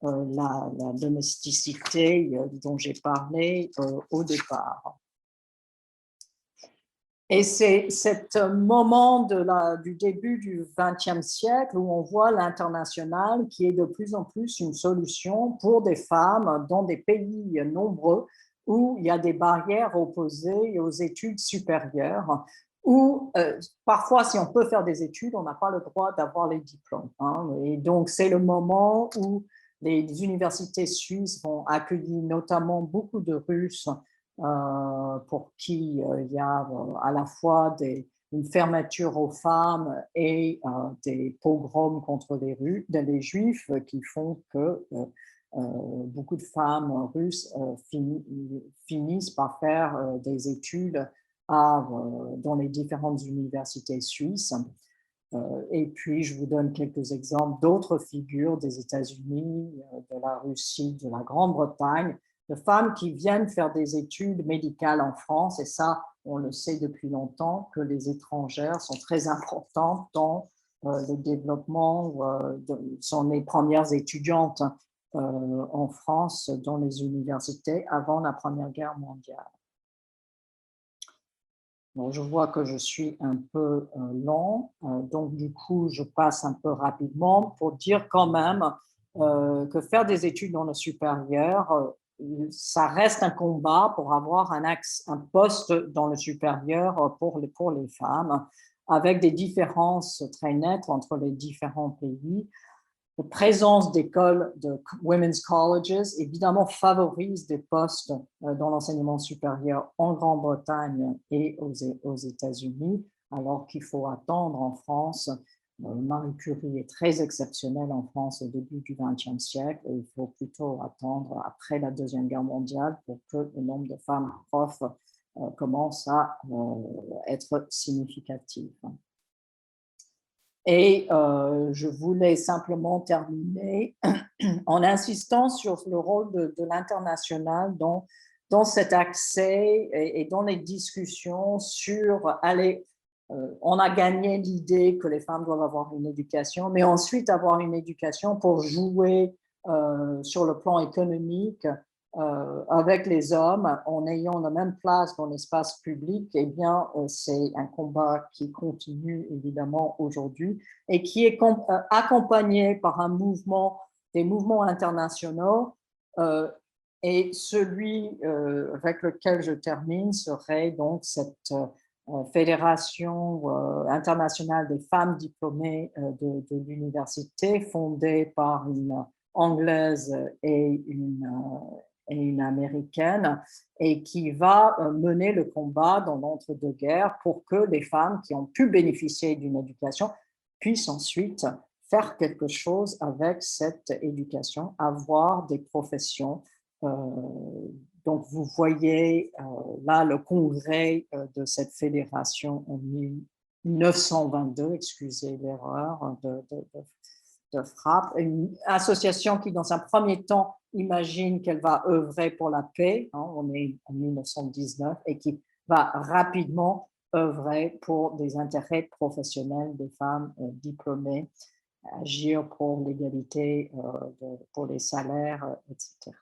la domesticité dont j'ai parlé au départ. Et c'est ce moment du début du XXe siècle où on voit l'international qui est de plus en plus une solution pour des femmes dans des pays nombreux où il y a des barrières opposées aux études supérieures, où parfois, si on peut faire des études, on n'a pas le droit d'avoir les diplômes. Et donc, c'est le moment où les universités suisses vont accueillir notamment beaucoup de Russes pour qui il y a à la fois une fermeture aux femmes et des pogroms contre les juifs qui font que beaucoup de femmes russes finissent par faire des études dans les différentes universités suisses. Et puis, je vous donne quelques exemples d'autres figures des États-Unis, de la Russie, de la Grande-Bretagne, de femmes qui viennent faire des études médicales en France. Et ça, on le sait depuis longtemps, que les étrangères sont très importantes dans le développement, sont les premières étudiantes en France dans les universités avant la Première Guerre mondiale. Bon, je vois que je suis un peu lent, donc du coup, je passe un peu rapidement pour dire quand même que faire des études dans le supérieur ça reste un combat pour avoir un poste dans le supérieur pour les femmes, avec des différences très nettes entre les différents pays. La présence d'écoles, de women's colleges, évidemment favorise des postes dans l'enseignement supérieur en Grande-Bretagne et aux États-Unis, alors qu'il faut attendre en France. Marie Curie est très exceptionnelle en France au début du XXe siècle, et il faut plutôt attendre après la Deuxième Guerre mondiale pour que le nombre de femmes profs commence à être significatif. Et je voulais simplement terminer en insistant sur le rôle de l'international dans cet accès et dans les discussions sur on a gagné l'idée que les femmes doivent avoir une éducation, mais ensuite avoir une éducation pour jouer sur le plan économique avec les hommes en ayant la même place dans l'espace public. Eh bien, c'est un combat qui continue évidemment aujourd'hui et qui est accompagné par des mouvements internationaux. Et celui avec lequel je termine serait donc cette Fédération internationale des femmes diplômées de l'université, fondée par une Anglaise et une Américaine, et qui va mener le combat dans l'entre-deux-guerres pour que les femmes qui ont pu bénéficier d'une éducation puissent ensuite faire quelque chose avec cette éducation, avoir des professions. Donc, vous voyez là le congrès de cette fédération en 1922, excusez l'erreur de frappe, une association qui, dans un premier temps, imagine qu'elle va œuvrer pour la paix, hein, on est en 1919, et qui va rapidement œuvrer pour des intérêts professionnels des femmes diplômées, agir pour l'égalité, pour les salaires, etc.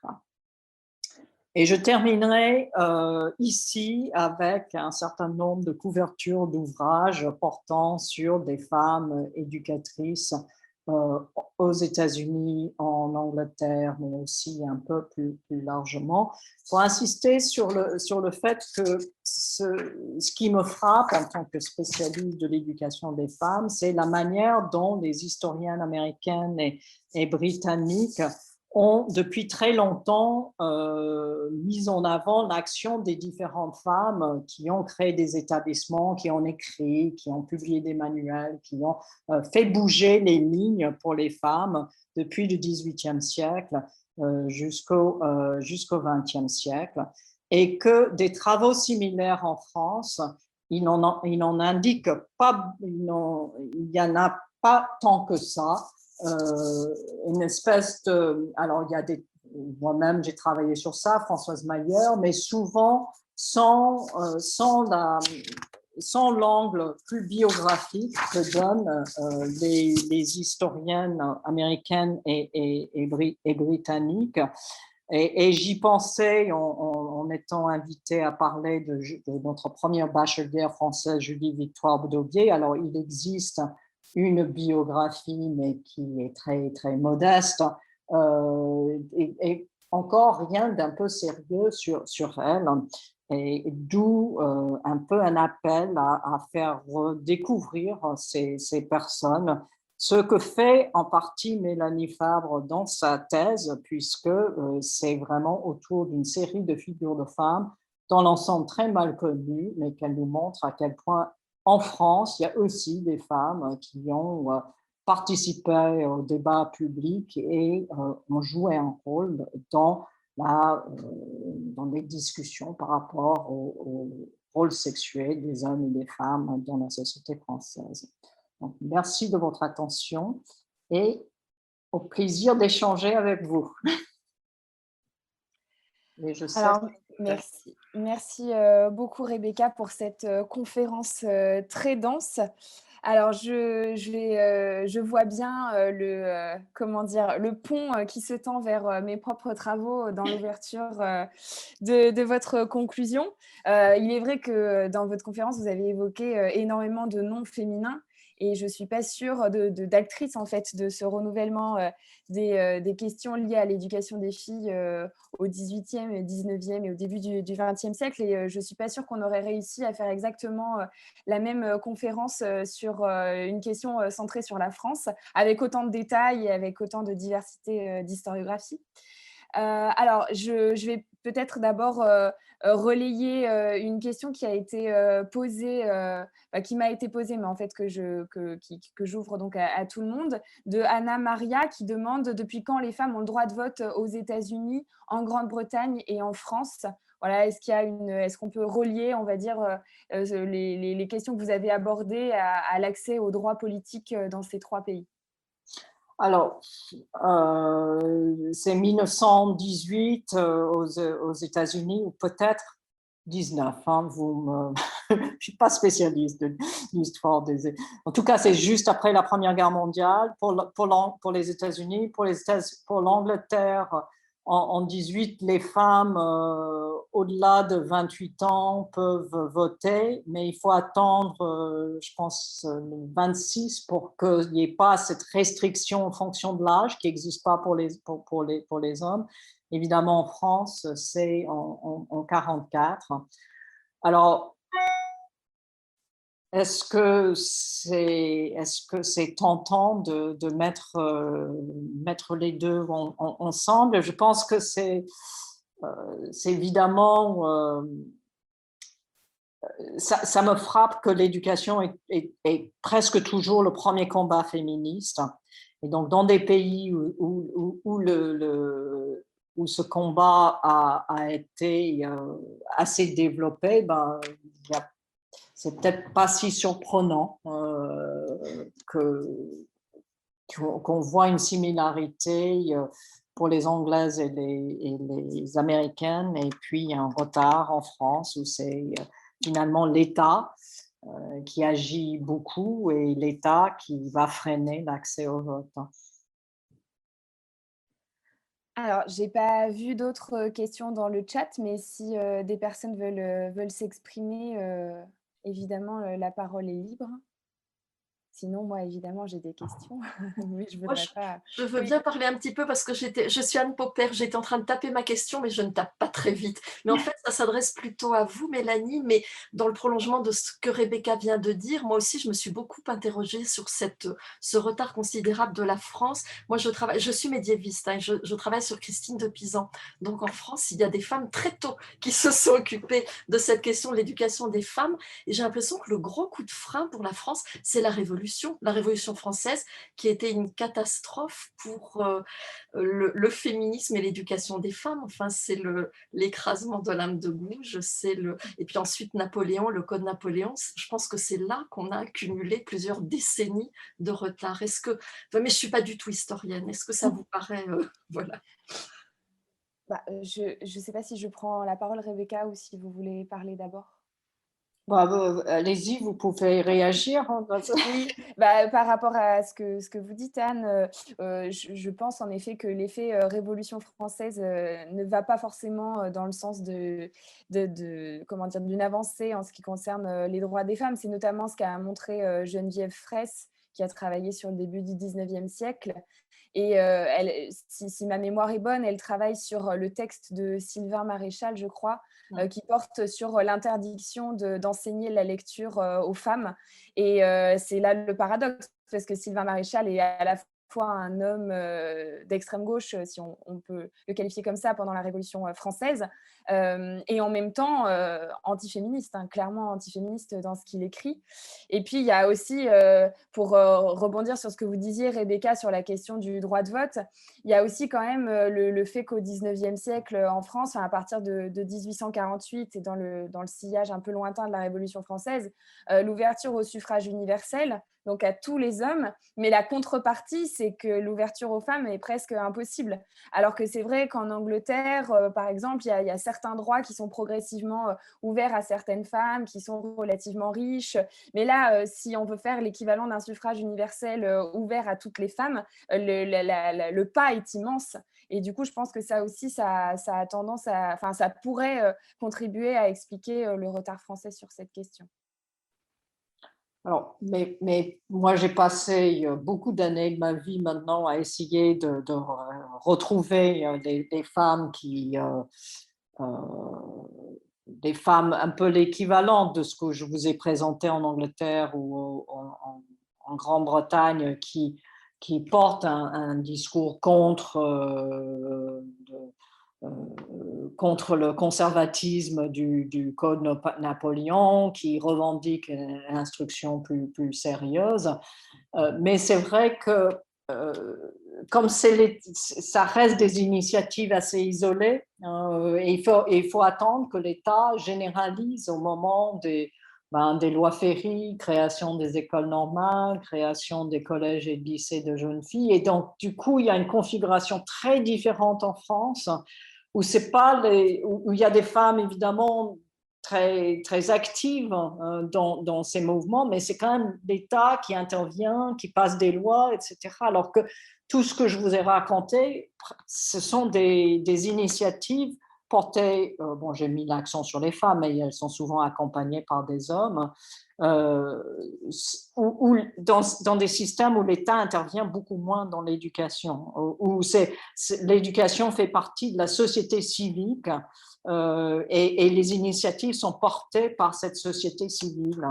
Et je terminerai ici avec un certain nombre de couvertures d'ouvrages portant sur des femmes éducatrices aux États-Unis, en Angleterre, mais aussi un peu plus largement, pour insister sur le fait que ce qui me frappe en tant que spécialiste de l'éducation des femmes, c'est la manière dont les historiennes américaines et britanniques ont depuis très longtemps mis en avant l'action des différentes femmes qui ont créé des établissements, qui ont écrit, qui ont publié des manuels, qui ont fait bouger les lignes pour les femmes depuis le XVIIIe siècle jusqu'au XXe siècle, et que des travaux similaires en France, il n'en indique pas, il n'y en a pas tant que ça. Une espèce de... Alors, il y a moi-même, j'ai travaillé sur ça, Françoise Mayer, mais souvent sans l'angle plus biographique que donnent les historiennes américaines et britanniques. Et j'y pensais en étant invitée à parler de notre première bachelière française, Julie Victoire Bedaubier. Alors, il existe une biographie, mais qui est très, très modeste, et encore rien d'un peu sérieux sur elle, et d'où un peu un appel à faire découvrir ces personnes, ce que fait en partie Mélanie Fabre dans sa thèse, puisque c'est vraiment autour d'une série de figures de femmes, dans l'ensemble très mal connues, mais qu'elle nous montre à quel point en France, il y a aussi des femmes qui ont participé au débat public et ont joué un rôle dans les discussions par rapport au rôle sexuel des hommes et des femmes dans la société française. Donc, merci de votre attention et au plaisir d'échanger avec vous. Et je sais... Alors, merci. Merci beaucoup, Rebecca, pour cette conférence très dense. Alors, je vois bien le pont qui se tend vers mes propres travaux dans l'ouverture de votre conclusion. Il est vrai que dans votre conférence, vous avez évoqué énormément de noms féminins. et je ne suis pas sûre d'actrice, en fait, de ce renouvellement des questions liées à l'éducation des filles au 18e, et 19e et au début du 20e siècle. Et je ne suis pas sûre qu'on aurait réussi à faire exactement la même conférence sur une question centrée sur la France, avec autant de détails et avec autant de diversité d'historiographie. Alors, je vais peut-être d'abord relayer une question qui a été posée, qui m'a été posée, mais en fait que j'ouvre donc à tout le monde, de Anna Maria, qui demande depuis quand les femmes ont le droit de vote aux États-Unis, en Grande-Bretagne et en France. Voilà, est-ce qu'on peut relier, on va dire, les questions que vous avez abordées à l'accès aux droits politiques dans ces trois pays? Alors, c'est 1918 aux États-Unis, ou peut-être 19. Hein, je ne suis pas spécialiste de l'histoire des. En tout cas, c'est juste après la Première Guerre mondiale pour les États-Unis, pour l'Angleterre. En 18, les femmes au-delà de 28 ans peuvent voter, mais il faut attendre, je pense, 26 pour qu'il n'y ait pas cette restriction en fonction de l'âge qui n'existe pas pour les hommes. Évidemment, en France, c'est en 44. Alors, est-ce que c'est tentant de mettre les deux ensemble? Je pense que c'est évidemment, ça me frappe que l'éducation est presque toujours le premier combat féministe. Et donc, dans des pays où ce combat a été assez développé, ben, c'est peut-être pas si surprenant qu'on voit une similarité pour les Anglaises et les Américaines, et puis un retard en France où c'est finalement l'État qui agit beaucoup et l'État qui va freiner l'accès au vote. Alors, j'ai pas vu d'autres questions dans le chat, mais si des personnes veulent s'exprimer, évidemment, la parole est libre. Sinon, moi, évidemment, j'ai des questions, mais je Moi, voudrais pas. je veux Oui. bien parler un petit peu parce que je suis Anne Popper, j'étais en train de taper ma question, mais je ne tape pas très vite. Mais en fait, ça s'adresse plutôt à vous, Mélanie, mais dans le prolongement de ce que Rebecca vient de dire, moi aussi, je me suis beaucoup interrogée sur ce retard considérable de la France. Moi, je suis médiéviste, hein, je travaille sur Christine de Pisan. Donc, en France, il y a des femmes très tôt qui se sont occupées de cette question de l'éducation des femmes. Et j'ai l'impression que le gros coup de frein pour la France, c'est la Révolution française, qui était une catastrophe pour le féminisme et l'éducation des femmes. Enfin, c'est l'écrasement de l'âme de Gouges, et puis ensuite Napoléon, le Code Napoléon. Je pense que c'est là qu'on a accumulé plusieurs décennies de retard. Enfin, mais je ne suis pas du tout historienne. Est-ce que ça vous paraît voilà. Bah, je ne sais pas si je prends la parole, Rebecca, ou si vous voulez parler d'abord. Bah, allez-y, vous pouvez réagir. Oui, bah, par rapport à ce que vous dites, Anne, je pense en effet que l'effet Révolution française ne va pas forcément dans le sens comment dire, d'une avancée en ce qui concerne les droits des femmes. C'est notamment ce qu'a montré Geneviève Fraisse, qui a travaillé sur le début du 19e siècle. Et si ma mémoire est bonne, elle travaille sur le texte de Sylvain Maréchal, je crois, qui porte sur l'interdiction d'enseigner la lecture aux femmes. Et c'est là le paradoxe, parce que Sylvain Maréchal est à la fois un homme d'extrême gauche, si on peut le qualifier comme ça, pendant la Révolution française, et en même temps antiféministe, hein, clairement antiféministe dans ce qu'il écrit. Et puis, il y a aussi, pour rebondir sur ce que vous disiez, Rebecca, sur la question du droit de vote, il y a aussi quand même le fait qu'au 19e siècle, en France, à partir de 1848 et dans le sillage un peu lointain de la Révolution française, l'ouverture au suffrage universel, donc à tous les hommes, mais la contrepartie, c'est que l'ouverture aux femmes est presque impossible. Alors que c'est vrai qu'en Angleterre, par exemple, il y a certains droits qui sont progressivement ouverts à certaines femmes, qui sont relativement riches. Mais là, si on veut faire l'équivalent d'un suffrage universel ouvert à toutes les femmes, le pas est immense. Et du coup, je pense que ça aussi, ça a tendance enfin, ça pourrait contribuer à expliquer le retard français sur cette question. Alors, mais moi, j'ai passé beaucoup d'années de ma vie maintenant à essayer de retrouver des femmes euh, des femmes un peu l'équivalent de ce que je vous ai présenté en Angleterre ou en Grande-Bretagne qui portent un discours contre le conservatisme du Code Napoléon, qui revendique une instruction plus sérieuse. Mais c'est vrai que euh, comme ça reste des initiatives assez isolées, il faut attendre que l'État généralise au moment des lois Ferry, création des écoles normales, création des collèges et lycées de jeunes filles. Et donc, du coup, il y a une configuration très différente en France où c'est pas où il y a des femmes évidemment très actives dans ces mouvements, mais c'est quand même l'État qui intervient, qui passe des lois, etc. Alors que tout ce que je vous ai raconté, ce sont des initiatives portées, bon, j'ai mis l'accent sur les femmes, mais elles sont souvent accompagnées par des hommes, euh, dans des systèmes où l'État intervient beaucoup moins dans l'éducation, où l'éducation fait partie de la société civique et les initiatives sont portées par cette société civile.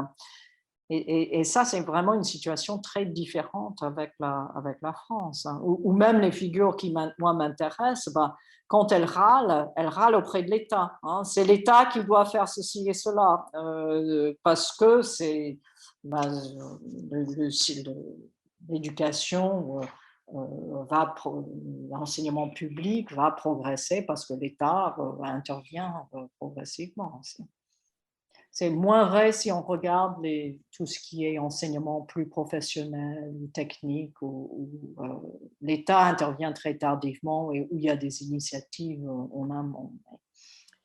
Et ça, c'est vraiment une situation très différente avec la France. Hein. Ou même les figures qui, moi, m'intéressent, ben, quand elles râlent auprès de l'État. Hein. C'est l'État qui doit faire ceci et cela, parce que c'est ben, l'éducation l'enseignement public va progresser parce que l'État intervient progressivement. C'est moins vrai si on regarde tout ce qui est enseignement plus professionnel ou technique, où l'État intervient très tardivement et où il y a des initiatives en amont,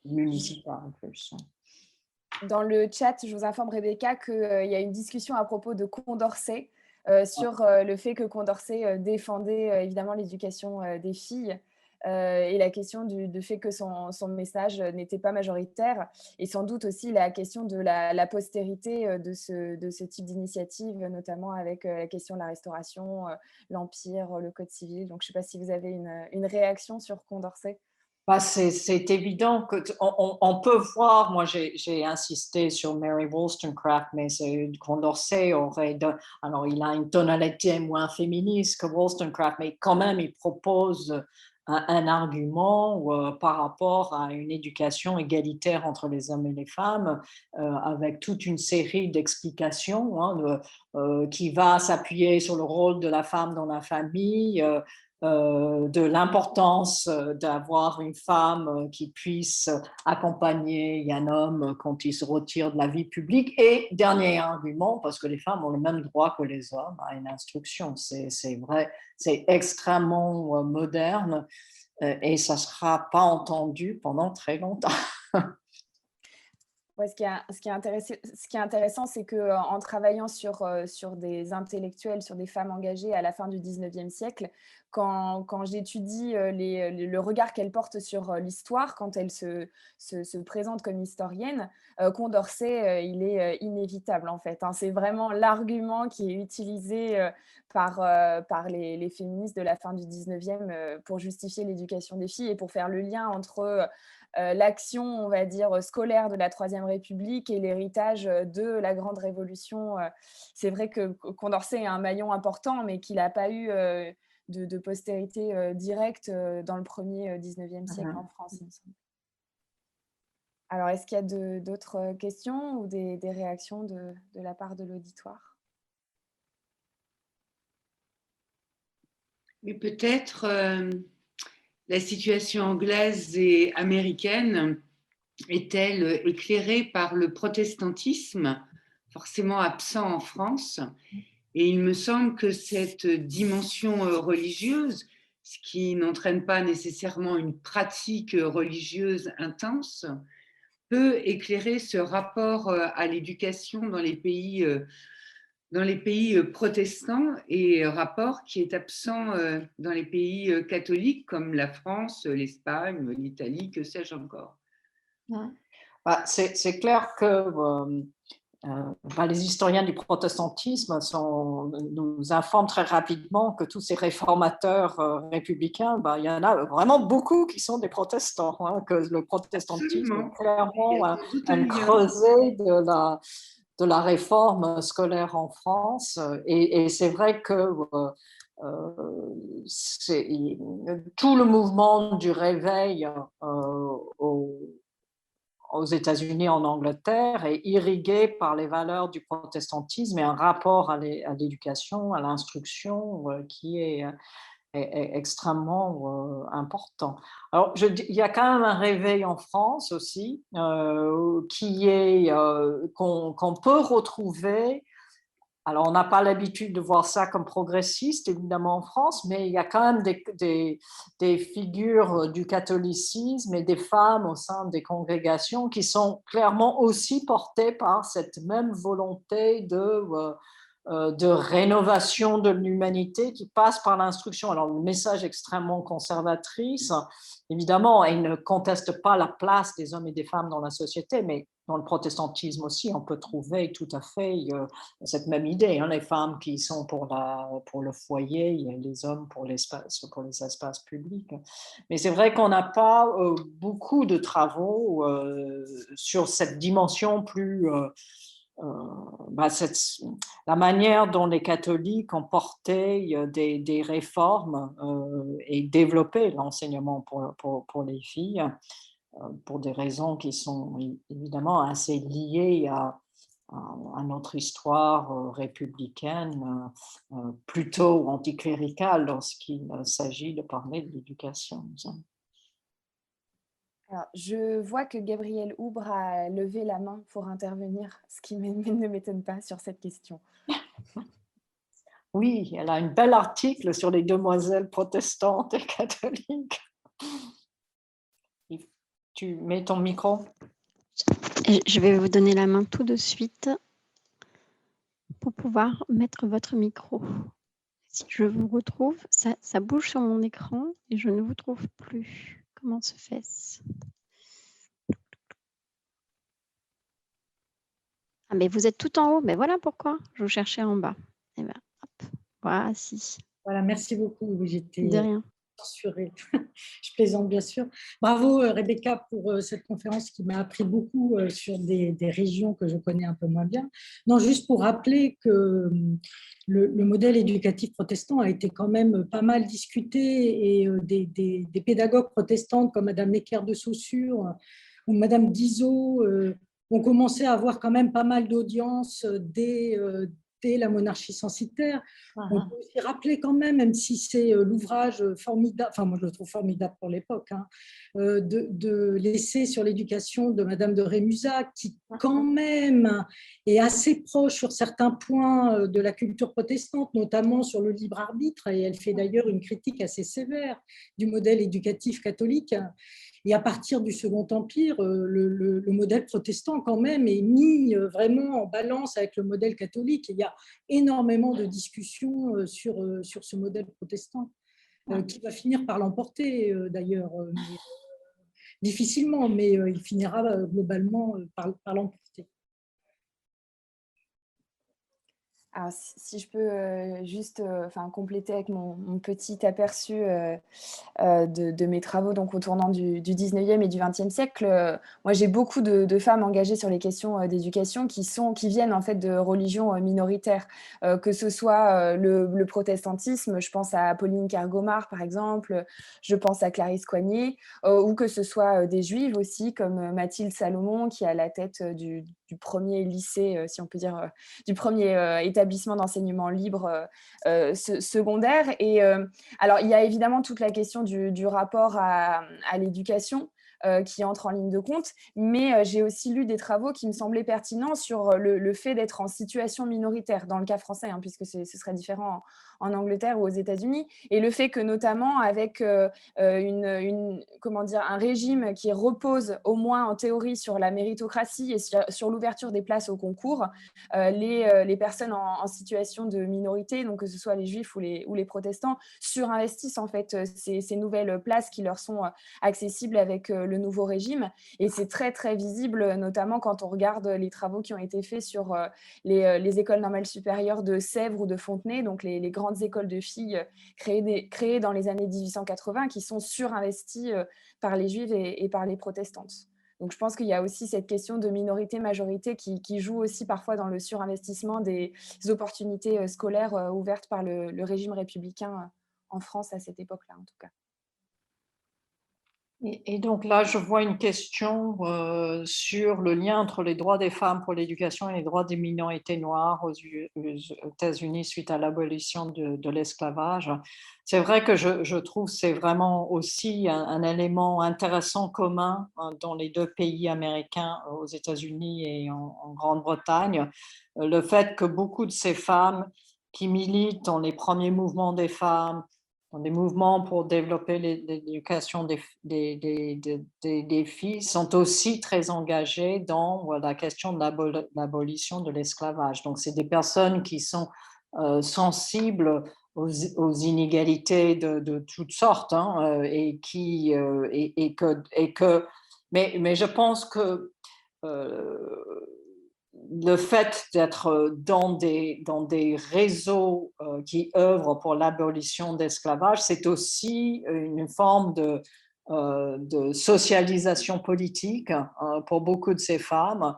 municipales en plus. Dans le chat, je vous informe, Rebecca, qu'il y a une discussion à propos de Condorcet sur le fait que Condorcet défendait évidemment l'éducation des filles et la question du fait que son message n'était pas majoritaire et sans doute aussi la question de la postérité de ce type d'initiative, notamment avec la question de la Restauration, l'Empire, le Code civil. Donc, je ne sais pas si vous avez une réaction sur Condorcet. Bah, c'est évident on peut voir, moi j'ai insisté sur Mary Wollstonecraft, mais Condorcet alors il a une tonalité moins féministe que Wollstonecraft, mais quand même il propose un argument par rapport à une éducation égalitaire entre les hommes et les femmes, avec toute une série d'explications qui va s'appuyer sur le rôle de la femme dans la famille, de l'importance d'avoir une femme qui puisse accompagner un homme quand il se retire de la vie publique. Et dernier argument, parce que les femmes ont le même droit que les hommes à une instruction. C'est vrai, c'est extrêmement moderne et ça ne sera pas entendu pendant très longtemps. Ouais, ce qui est intéressant, c'est qu'en travaillant sur des intellectuels, sur des femmes engagées à la fin du 19e siècle, quand j'étudie le regard qu'elles portent sur l'histoire, quand elles se présentent comme historiennes, Condorcet, il est inévitable en fait. Hein. C'est vraiment l'argument qui est utilisé par les féministes de la fin du 19e pour justifier l'éducation des filles et pour faire le lien entre l'action, on va dire, scolaire de la Troisième République et l'héritage de la Grande Révolution. C'est vrai que Condorcet est un maillon important, mais qu'il n'a pas eu de postérité directe dans le premier 19e siècle en France, il me semble. Alors, est-ce qu'il y a d'autres questions ou des réactions de la part de l'auditoire? Mais peut-être la situation anglaise et américaine est-elle éclairée par le protestantisme, forcément absent en France? Et il me semble que cette dimension religieuse, ce qui n'entraîne pas nécessairement une pratique religieuse intense, peut éclairer ce rapport à l'éducation dans les pays protestants et rapport qui est absent dans les pays catholiques comme la France, l'Espagne, l'Italie, que sais-je encore. C'est clair que les historiens du protestantisme nous informent très rapidement que tous ces réformateurs républicains, il y en a vraiment beaucoup qui sont des protestants, hein, que le protestantisme Absolument. est clairement Il y a tout un un lien. creuset de la réforme scolaire en France. Et c'est vrai que tout le mouvement du réveil aux États-Unis, en Angleterre, est irrigué par les valeurs du protestantisme et un rapport à l'éducation, à l'instruction qui est extrêmement important. Alors, il y a quand même un réveil en France aussi, qu'on peut retrouver. Alors, on n'a pas l'habitude de voir ça comme progressiste, évidemment, en France, mais il y a quand même des figures du catholicisme et des femmes au sein des congrégations qui sont clairement aussi portées par cette même volonté de rénovation de l'humanité qui passe par l'instruction. Alors, le message extrêmement conservatrice, évidemment, il ne conteste pas la place des hommes et des femmes dans la société, mais dans le protestantisme aussi, on peut trouver tout à fait cette même idée, hein, les femmes qui sont pour le foyer, les hommes pour les espaces publics. Mais c'est vrai qu'on n'a pas beaucoup de travaux sur cette dimension plus... la manière dont les catholiques ont porté des réformes et développé l'enseignement pour les filles, pour des raisons qui sont évidemment assez liées à notre histoire républicaine, plutôt anticléricale lorsqu'il s'agit de parler de l'éducation. Alors, je vois que Gabrielle Houbre a levé la main pour intervenir, ce qui ne m'étonne pas sur cette question. Oui, elle a un bel article sur les demoiselles protestantes et catholiques. Tu mets ton micro. Je vais vous donner la main tout de suite pour pouvoir mettre votre micro. Si je vous retrouve, ça bouge sur mon écran et je ne vous trouve plus. Comment se fait-ce? Ah, mais vous êtes tout en haut, mais voilà pourquoi. Je vous cherchais en bas. Et ben, hop, voici. Voilà, merci beaucoup. De J'étais rien. censurée. Je plaisante bien sûr. Bravo Rebecca pour cette conférence qui m'a appris beaucoup sur des régions que je connais un peu moins bien. Non, juste pour rappeler que le modèle éducatif protestant a été quand même pas mal discuté et des pédagogues protestantes comme Madame Necker de Saussure ou Madame Guizot ont commencé à avoir quand même pas mal d'audience dès la monarchie censitaire. On peut aussi rappeler quand même si c'est l'ouvrage formidable, enfin moi je le trouve formidable pour l'époque, hein, de l'essai sur l'éducation de Madame de Rémusat, qui quand même est assez proche sur certains points de la culture protestante, notamment sur le libre arbitre, et elle fait d'ailleurs une critique assez sévère du modèle éducatif catholique. Et à partir du Second Empire, le modèle protestant quand même est mis vraiment en balance avec le modèle catholique. Et il y a énormément de discussions sur ce modèle protestant qui va finir par l'emporter d'ailleurs, difficilement, mais il finira globalement par l'emporter. Alors, si je peux juste compléter avec mon petit aperçu de mes travaux donc, au tournant du 19e et du 20e siècle, moi j'ai beaucoup de femmes engagées sur les questions d'éducation qui viennent en fait de religions minoritaires, que ce soit le protestantisme, je pense à Pauline Kergomar par exemple, je pense à Clarisse Coignet, ou que ce soit des juives aussi comme Mathilde Salomon qui est à la tête du premier lycée, si on peut dire, du premier établissement d'enseignement libre secondaire. Et alors, il y a évidemment toute la question du rapport à l'éducation qui entre en ligne de compte, mais j'ai aussi lu des travaux qui me semblaient pertinents sur le fait d'être en situation minoritaire, dans le cas français, hein, puisque ce serait différent en Angleterre ou aux États-Unis, et le fait que notamment avec un régime qui repose au moins en théorie sur la méritocratie et sur l'ouverture des places au concours, les personnes en situation de minorité, donc que ce soit les juifs ou les protestants, surinvestissent en fait ces nouvelles places qui leur sont accessibles avec le nouveau régime. Et c'est très, très visible, notamment quand on regarde les travaux qui ont été faits sur les écoles normales supérieures de Sèvres ou de Fontenay, donc les grandes écoles de filles créées dans les années 1880, qui sont surinvesties par les juives et par les protestantes. Donc je pense qu'il y a aussi cette question de minorité-majorité qui joue aussi parfois dans le surinvestissement des opportunités scolaires ouvertes par le régime républicain en France à cette époque-là, en tout cas. Et donc là, je vois une question sur le lien entre les droits des femmes pour l'éducation et les droits des minorités noires aux États-Unis suite à l'abolition de l'esclavage. C'est vrai que je trouve que c'est vraiment aussi un élément intéressant commun dans les deux pays américains, aux États-Unis et en Grande-Bretagne, le fait que beaucoup de ces femmes qui militent dans les premiers mouvements des femmes, dans des mouvements pour développer l'éducation des filles, sont aussi très engagées dans la question de l'abolition de l'esclavage. Donc, c'est des personnes qui sont sensibles aux inégalités de toutes sortes, hein, mais je pense que le fait d'être dans des réseaux qui œuvrent pour l'abolition de l'esclavage, c'est aussi une forme de socialisation politique pour beaucoup de ces femmes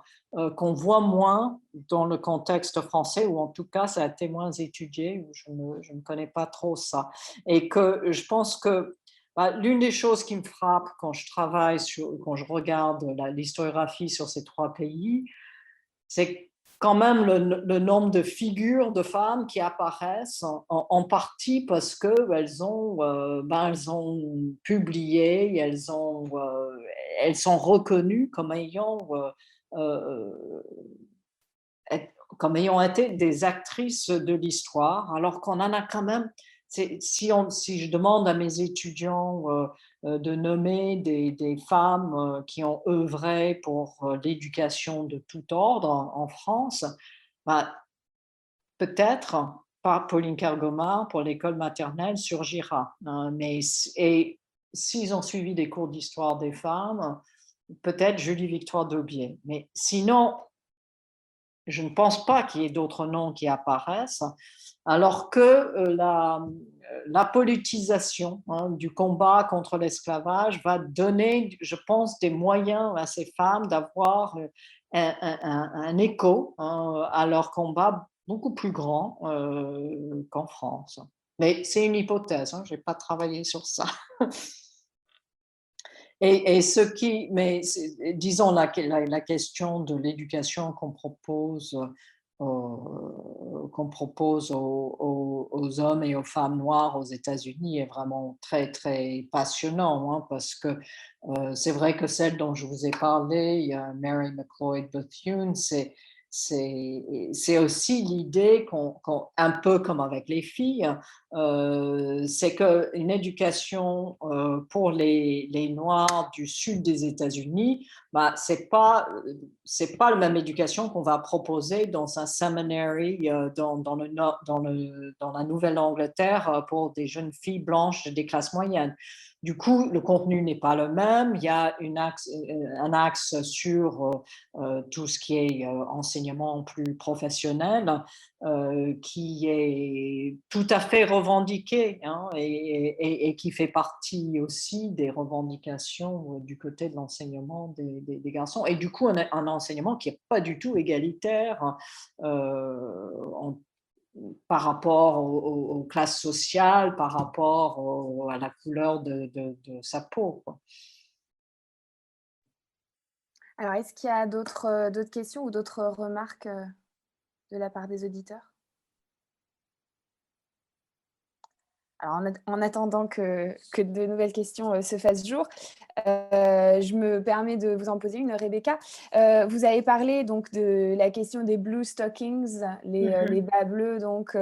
qu'on voit moins dans le contexte français, ou en tout cas ça a été moins étudié, je ne connais pas trop ça. Et que je pense que l'une des choses qui me frappe quand je travaille, quand je regarde l'historiographie sur ces trois pays, c'est quand même le nombre de figures de femmes qui apparaissent en partie parce qu'elles elles ont publié, elles sont reconnues comme ayant été des actrices de l'histoire, alors qu'on en a quand même. Si je demande à mes étudiants de nommer des femmes qui ont œuvré pour l'éducation de tout ordre en France, peut-être pas Pauline Kergomar pour l'école maternelle surgira. Et s'ils ont suivi des cours d'histoire des femmes, peut-être Julie-Victoire Daubié. Mais sinon, je ne pense pas qu'il y ait d'autres noms qui apparaissent, alors que la politisation du combat contre l'esclavage va donner, je pense, des moyens à ces femmes d'avoir un écho à leur combat beaucoup plus grand qu'en France. Mais c'est une hypothèse, je n'ai pas travaillé sur ça. Mais disons la question de l'éducation qu'on propose aux hommes et aux femmes noires aux États-Unis est vraiment très, très passionnant, parce que c'est vrai que celle dont je vous ai parlé, Mary McLeod Bethune, c'est aussi l'idée un peu comme avec les filles, c'est qu'une éducation pour les Noirs du sud des États-Unis, c'est pas la même éducation qu'on va proposer dans un seminary dans la Nouvelle-Angleterre pour des jeunes filles blanches des classes moyennes. Du coup, le contenu n'est pas le même. Il y a un axe sur tout ce qui est enseignement plus professionnel qui est tout à fait revendiqué et qui fait partie aussi des revendications du côté de l'enseignement des garçons. Et du coup, un enseignement qui n'est pas du tout égalitaire par rapport aux classes sociales, par rapport à la couleur de sa peau, quoi. Alors, est-ce qu'il y a d'autres questions ou d'autres remarques de la part des auditeurs? Alors, en attendant que de nouvelles questions se fassent jour, je me permets de vous en poser une, Rebecca. Vous avez parlé donc de la question des blue stockings, les bas bleus, donc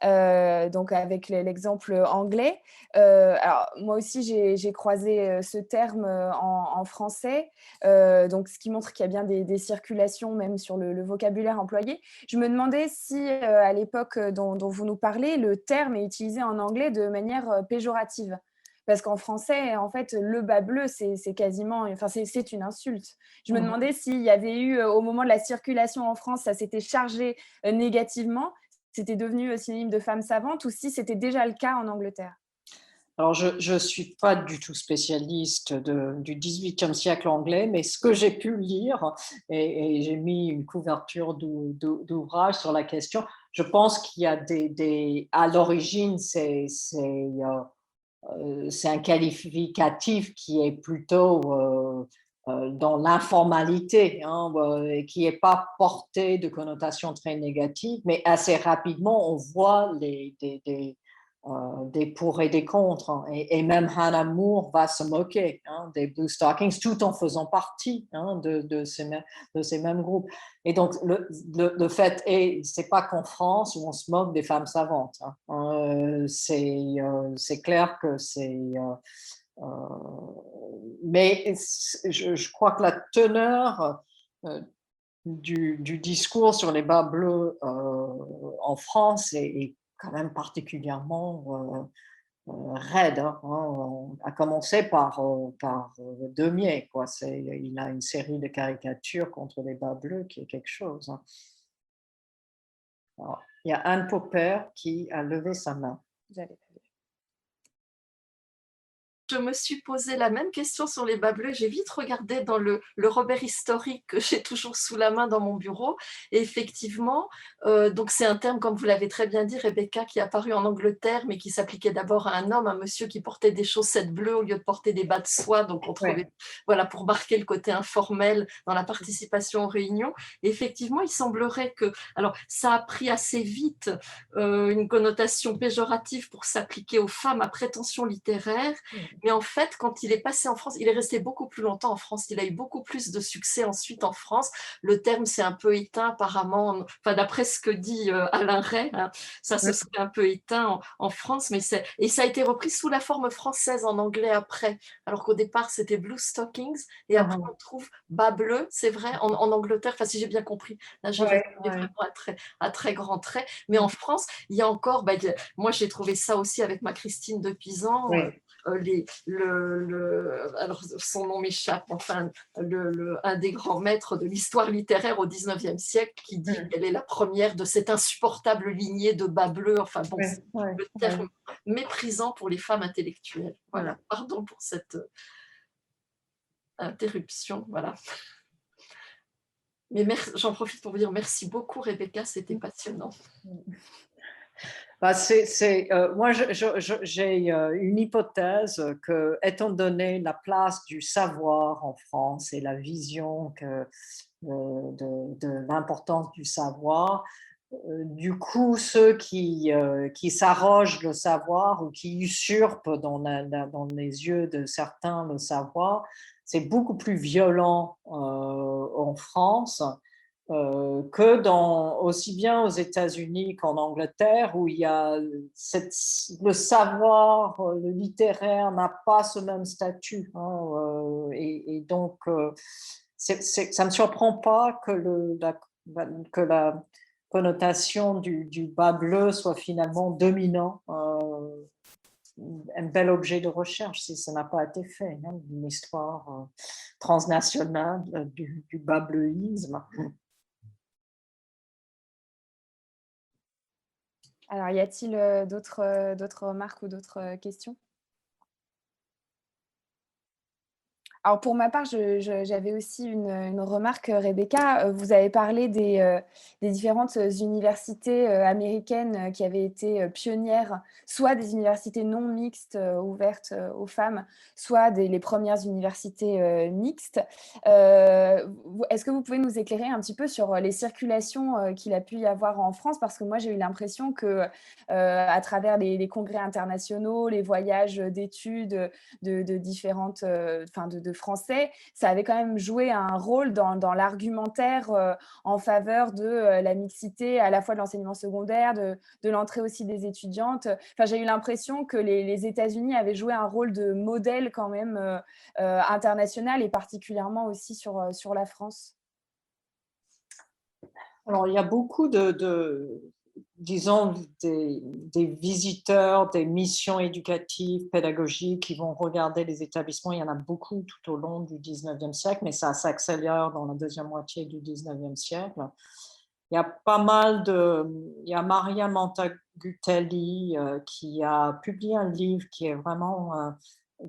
avec l'exemple anglais. Alors, moi aussi, j'ai croisé ce terme en français, donc ce qui montre qu'il y a bien des circulations, même sur le vocabulaire employé. Je me demandais si, à l'époque dont vous nous parlez, le terme est utilisé en anglais de manière péjorative. Parce qu'en français, en fait, le bas bleu, c'est quasiment, enfin, c'est une insulte. Je me demandais s'il y avait eu, au moment de la circulation en France, ça s'était chargé négativement, c'était devenu synonyme de femme savante, ou si c'était déjà le cas en Angleterre. Alors, je ne suis pas du tout spécialiste du XVIIIe siècle anglais, mais ce que j'ai pu lire, et j'ai mis une couverture d'ouvrage sur la question, je pense qu'il y a à l'origine, c'est un qualificatif qui est plutôt dans l'informalité, hein, qui n'est pas porté de connotations très négatives, mais assez rapidement, on voit des pour et des contre, hein. Et même Hannah More va se moquer, hein, des Blue Stockings, tout en faisant partie, hein, de ces mêmes groupes. Et donc, le fait est, c'est pas qu'en France où on se moque des femmes savantes, hein. C'est clair que c'est... mais je crois que la teneur du discours sur les bas bleus en France est quand même particulièrement raide, hein, à commencer par Deumier, quoi. Il a une série de caricatures contre les bas bleus qui est quelque chose, hein. Alors, il y a Anne Popper qui a levé sa main. J'avais pas vu. Je me suis posé la même question sur les bas bleus. J'ai vite regardé dans le Robert historique que j'ai toujours sous la main dans mon bureau. Et effectivement, donc c'est un terme, comme vous l'avez très bien dit, Rebecca, qui est apparu en Angleterre, mais qui s'appliquait d'abord à un homme, un monsieur qui portait des chaussettes bleues au lieu de porter des bas de soie. Donc on trouvait, voilà, pour marquer le côté informel dans la participation aux réunions. Et effectivement, il semblerait que, alors ça a pris assez vite une connotation péjorative pour s'appliquer aux femmes à prétention littéraire. Mais en fait, quand il est passé en France, il est resté beaucoup plus longtemps en France. Il a eu beaucoup plus de succès ensuite en France. Le terme s'est un peu éteint apparemment, enfin, d'après ce que dit Alain Ray, hein, ça se serait un peu éteint en France, et ça a été repris sous la forme française en anglais après, alors qu'au départ c'était Blue Stockings, et après on trouve bas bleu, c'est vrai, en Angleterre, enfin si j'ai bien compris, là j'ai vraiment à très grands traits, mais en France, il y a encore, moi j'ai trouvé ça aussi avec ma Christine de Pisan, alors son nom m'échappe, enfin, un des grands maîtres de l'histoire littéraire au XIXe siècle qui dit qu'elle est la première de cette insupportable lignée de bas bleus, enfin bon, c'est le terme méprisant pour les femmes intellectuelles. Voilà, pardon pour cette interruption, voilà. Mais j'en profite pour vous dire merci beaucoup Rebecca, c'était passionnant. Bah, moi, j'ai une hypothèse que, étant donné la place du savoir en France et la vision de l'importance du savoir, du coup, ceux qui s'arrogent le savoir ou qui usurpent dans les yeux de certains le savoir, c'est beaucoup plus violent en France. Que aussi bien aux États-Unis qu'en Angleterre, où il y a le savoir, le littéraire n'a pas ce même statut, hein, et donc ça ne me surprend pas que la connotation du bas bleu soit finalement dominant, un bel objet de recherche si ça n'a pas été fait, hein, une histoire transnationale du bas bleuisme. Alors, y a-t-il d'autres remarques ou d'autres questions? Alors, pour ma part, j'avais aussi une remarque, Rebecca. Vous avez parlé des différentes universités américaines qui avaient été pionnières, soit des universités non mixtes ouvertes aux femmes, soit les premières universités mixtes. Est-ce que vous pouvez nous éclairer un petit peu sur les circulations qu'il a pu y avoir en France? Parce que moi, j'ai eu l'impression que à travers les congrès internationaux, les voyages d'études de différentes, de français, ça avait quand même joué un rôle dans l'argumentaire en faveur de la mixité, à la fois de l'enseignement secondaire, de l'entrée aussi des étudiantes. Enfin, j'ai eu l'impression que les États-Unis avaient joué un rôle de modèle quand même international, et particulièrement aussi sur la France. Alors, il y a beaucoup disons, des visiteurs, des missions éducatives, pédagogiques qui vont regarder les établissements. Il y en a beaucoup tout au long du 19e siècle, mais ça s'accélère dans la deuxième moitié du 19e siècle. Il y a pas mal il y a Maria Montagutelli qui a publié un livre qui est vraiment,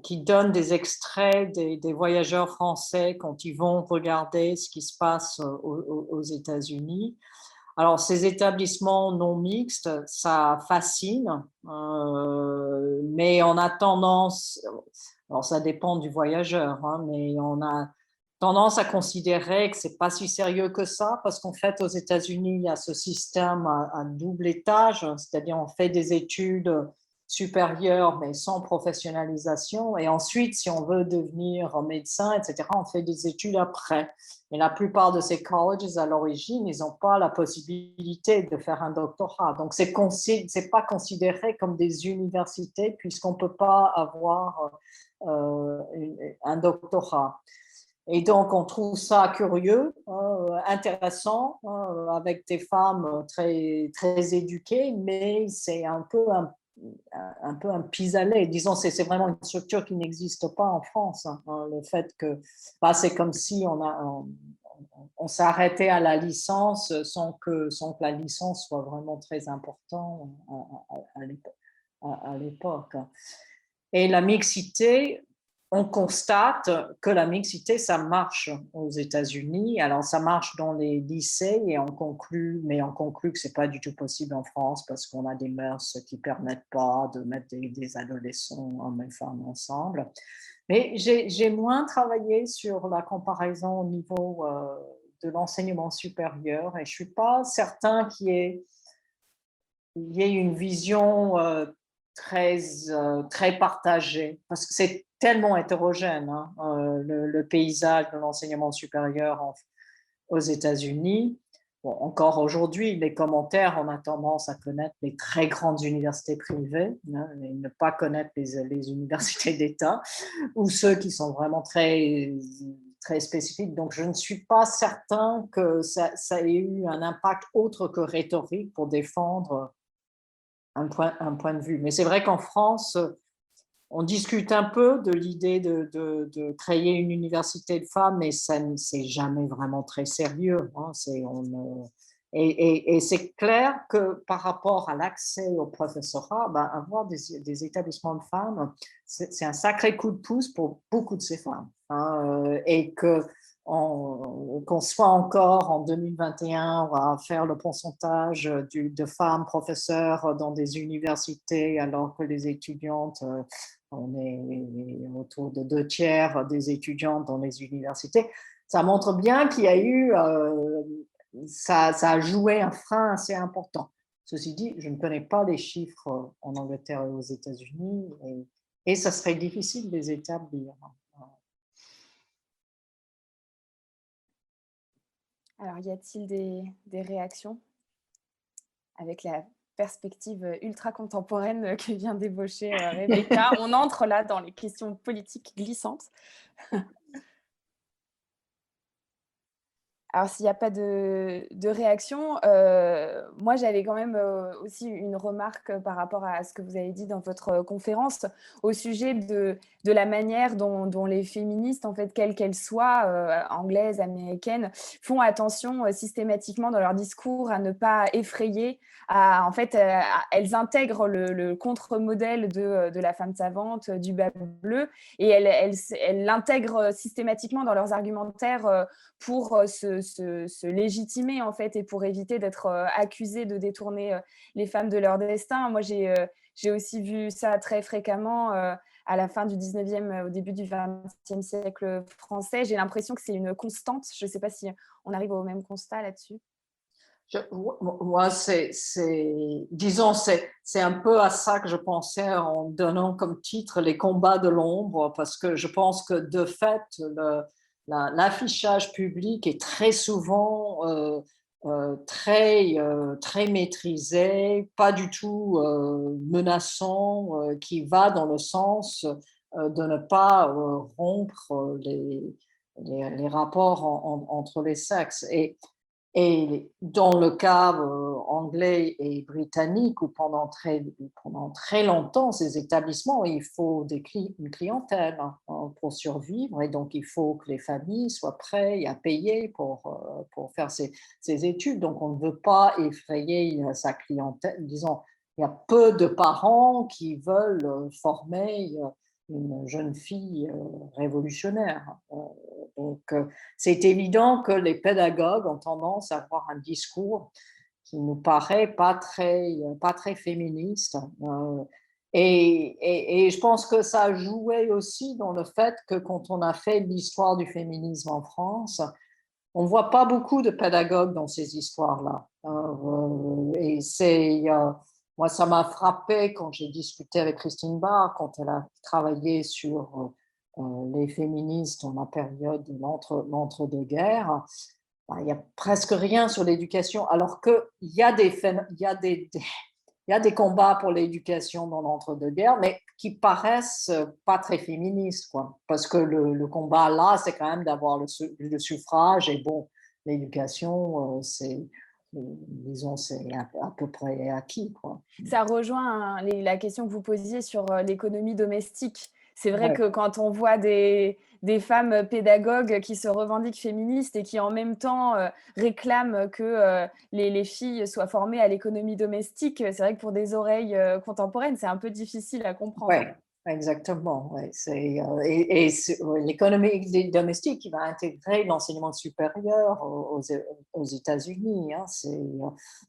qui donne des extraits des voyageurs français quand ils vont regarder ce qui se passe aux États-Unis. Alors, ces établissements non mixtes, ça fascine, mais on a tendance, alors ça dépend du voyageur, hein, mais on a tendance à considérer que c'est pas si sérieux que ça, parce qu'en fait, aux États-Unis, il y a ce système à double étage, c'est-à-dire on fait des études supérieures, mais sans professionnalisation, et ensuite, si on veut devenir médecin, etc., on fait des études après. Mais la plupart de ces colleges, à l'origine, ils n'ont pas la possibilité de faire un doctorat. Donc, c'est pas considéré comme des universités puisqu'on ne peut pas avoir un doctorat. Et donc, on trouve ça curieux, intéressant, avec des femmes très, très éduquées, mais c'est un peu un pis-aller. Disons, c'est vraiment une structure qui n'existe pas en France. Hein. Le fait que c'est comme si on s'est arrêté à la licence sans que la licence soit vraiment très importante à l'époque. Et la mixité, on constate que la mixité, ça marche aux États-Unis. Alors, ça marche dans les lycées et on conclut que c'est pas du tout possible en France parce qu'on a des mœurs qui permettent pas de mettre des adolescents, hommes et femmes ensemble. Mais j'ai moins travaillé sur la comparaison au niveau de l'enseignement supérieur et je suis pas certain qu'il y ait une vision très partagée parce que c'est tellement hétérogène, hein, le paysage de l'enseignement supérieur aux États-Unis. Bon, encore aujourd'hui, les commentaires, on a tendance à connaître les très grandes universités privées, hein, et ne pas connaître les universités d'État ou ceux qui sont vraiment très, très spécifiques. Donc, je ne suis pas certain que ça ait eu un impact autre que rhétorique pour défendre un point de vue. Mais c'est vrai qu'en France, on discute un peu de l'idée de créer une université de femmes, mais ça ne c'est jamais vraiment très sérieux. Hein. Et c'est clair que par rapport à l'accès au professorat, avoir des établissements de femmes, c'est un sacré coup de pouce pour beaucoup de ces femmes. Hein, et qu'on soit encore en 2021, on va faire le pourcentage de femmes professeurs dans des universités alors que les étudiantes, on est autour de 2/3 des étudiantes dans les universités. Ça montre bien qu'il y a eu, ça a joué un frein assez important. Ceci dit, je ne connais pas les chiffres en Angleterre et aux États-Unis et ça serait difficile de les établir. Alors, y a-t-il des réactions avec la perspective ultra contemporaine que vient d'ébaucher Rebecca? On entre là dans les questions politiques glissantes. Alors, s'il n'y a pas de réaction, moi, j'avais quand même aussi une remarque par rapport à ce que vous avez dit dans votre conférence au sujet de la manière dont les féministes, en fait, quelles qu'elles soient, anglaises, américaines, font attention systématiquement dans leur discours à ne pas effrayer. En fait, elles intègrent le contre-modèle de la femme savante, du bas bleu, et elles l'intègrent systématiquement dans leurs argumentaires pour se légitimer en fait et pour éviter d'être accusées de détourner les femmes de leur destin. Moi, j'ai aussi vu ça très fréquemment à la fin du 19e, au début du 20e siècle français. J'ai l'impression que c'est une constante. Je ne sais pas si on arrive au même constat là-dessus. Moi, disons, c'est un peu à ça que je pensais en donnant comme titre les combats de l'ombre, parce que je pense que de fait, l'affichage public est très souvent très maîtrisé, pas du tout menaçant, qui va dans le sens de ne pas rompre les rapports entre les sexes. Et Et dans le cas anglais et britannique, où pendant très longtemps, ces établissements, il faut une clientèle pour survivre. Et donc, il faut que les familles soient prêtes à payer pour faire ces études. Donc, on ne veut pas effrayer sa clientèle. Disons, il y a peu de parents qui veulent former une jeune fille révolutionnaire. Donc, c'est évident que les pédagogues ont tendance à avoir un discours qui nous paraît pas très féministe. Et je pense que ça a joué aussi dans le fait que quand on a fait l'histoire du féminisme en France, on ne voit pas beaucoup de pédagogues dans ces histoires-là. Et moi, ça m'a frappé quand j'ai discuté avec Christine Barr, quand elle a travaillé sur les féministes dans la période de l'entre-deux-guerres. Il n'y a presque rien sur l'éducation, alors qu'il y a des combats pour l'éducation dans l'entre-deux-guerres, mais qui paraissent pas très féministes, quoi. Parce que le combat là, c'est quand même d'avoir le suffrage, et bon, l'éducation, disons, c'est à peu près acquis, quoi. Ça rejoint la question que vous posiez sur l'économie domestique. C'est vrai Ouais. que quand on voit des femmes pédagogues qui se revendiquent féministes et qui en même temps réclament que les filles soient formées à l'économie domestique, c'est vrai que pour des oreilles contemporaines, c'est un peu difficile à comprendre. Ouais, exactement. Ouais. L'économie domestique qui va intégrer l'enseignement supérieur aux États-Unis. Hein.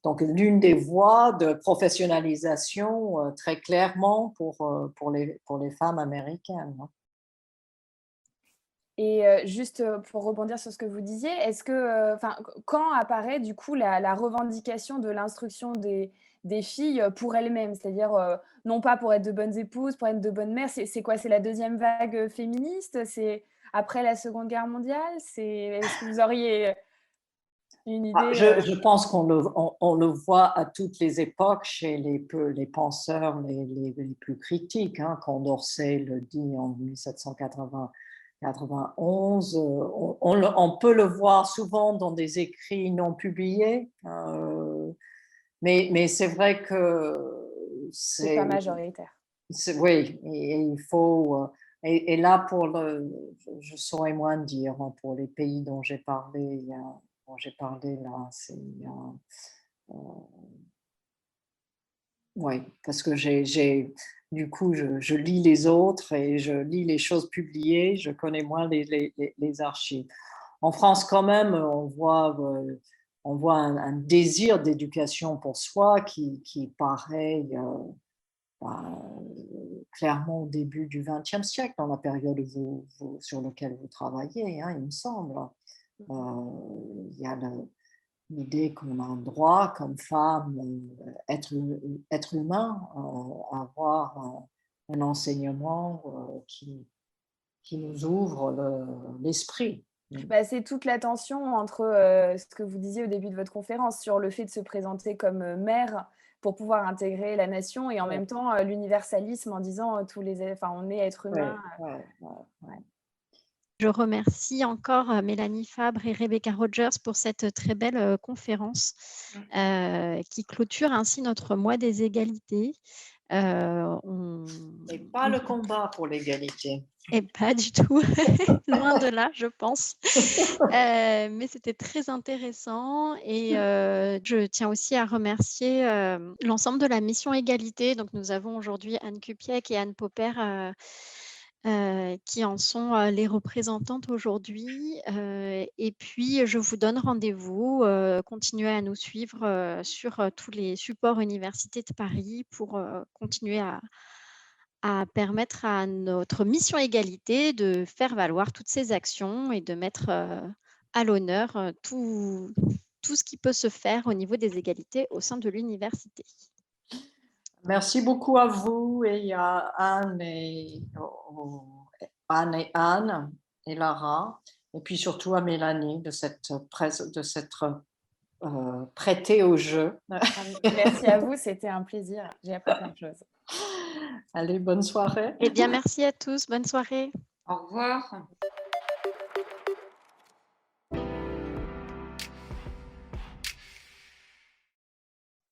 Donc l'une des voies de professionnalisation très clairement pour les femmes américaines. Hein. Et juste pour rebondir sur ce que vous disiez, est-ce que, quand apparaît du coup la revendication de l'instruction des filles pour elles-mêmes? C'est-à-dire, non pas pour être de bonnes épouses, pour être de bonnes mères. C'est quoi? C'est la deuxième vague féministe? C'est après la Seconde Guerre mondiale? Est-ce que vous auriez une idée? Je pense qu'on le voit à toutes les époques chez les penseurs les plus critiques. Hein. Condorcet le dit en 1791. On peut le voir souvent dans des écrits non publiés, mais c'est vrai que C'est pas majoritaire. oui, et il faut. Et là, je saurais moins dire, hein, pour les pays dont j'ai parlé, là, oui, parce que du coup, je lis les autres et je lis les choses publiées, je connais moins les archives. En France, quand même, on voit un désir d'éducation pour soi qui paraît clairement au début du XXe siècle, dans la période sur laquelle vous travaillez, hein, il me semble. Il y a l'idée qu'on a un droit, comme femme, être humain, à avoir un enseignement qui nous ouvre l'esprit. C'est toute la tension entre ce que vous disiez au début de votre conférence sur le fait de se présenter comme mère pour pouvoir intégrer la nation et en même temps l'universalisme en disant on est être humain. Ouais. Je remercie encore Mélanie Fabre et Rebecca Rogers pour cette très belle conférence qui clôture ainsi notre mois des égalités. Et pas le combat pour l'égalité. Et pas du tout, loin de là, je pense. Mais c'était très intéressant et je tiens aussi à remercier l'ensemble de la mission égalité. Donc, nous avons aujourd'hui Anne Kupiec et Anne Popper qui en sont les représentantes aujourd'hui. Et puis, je vous donne rendez-vous. Continuez à nous suivre sur tous les supports Université de Paris pour continuer à permettre à notre mission égalité de faire valoir toutes ces actions et de mettre à l'honneur tout ce qui peut se faire au niveau des égalités au sein de l'université. Merci beaucoup à vous et à Anne et Lara, et puis surtout à Mélanie de s'être prêtée au jeu. Merci à vous, c'était un plaisir. J'ai appris plein de choses. Allez, bonne soirée. Eh bien, merci à tous. Bonne soirée. Au revoir.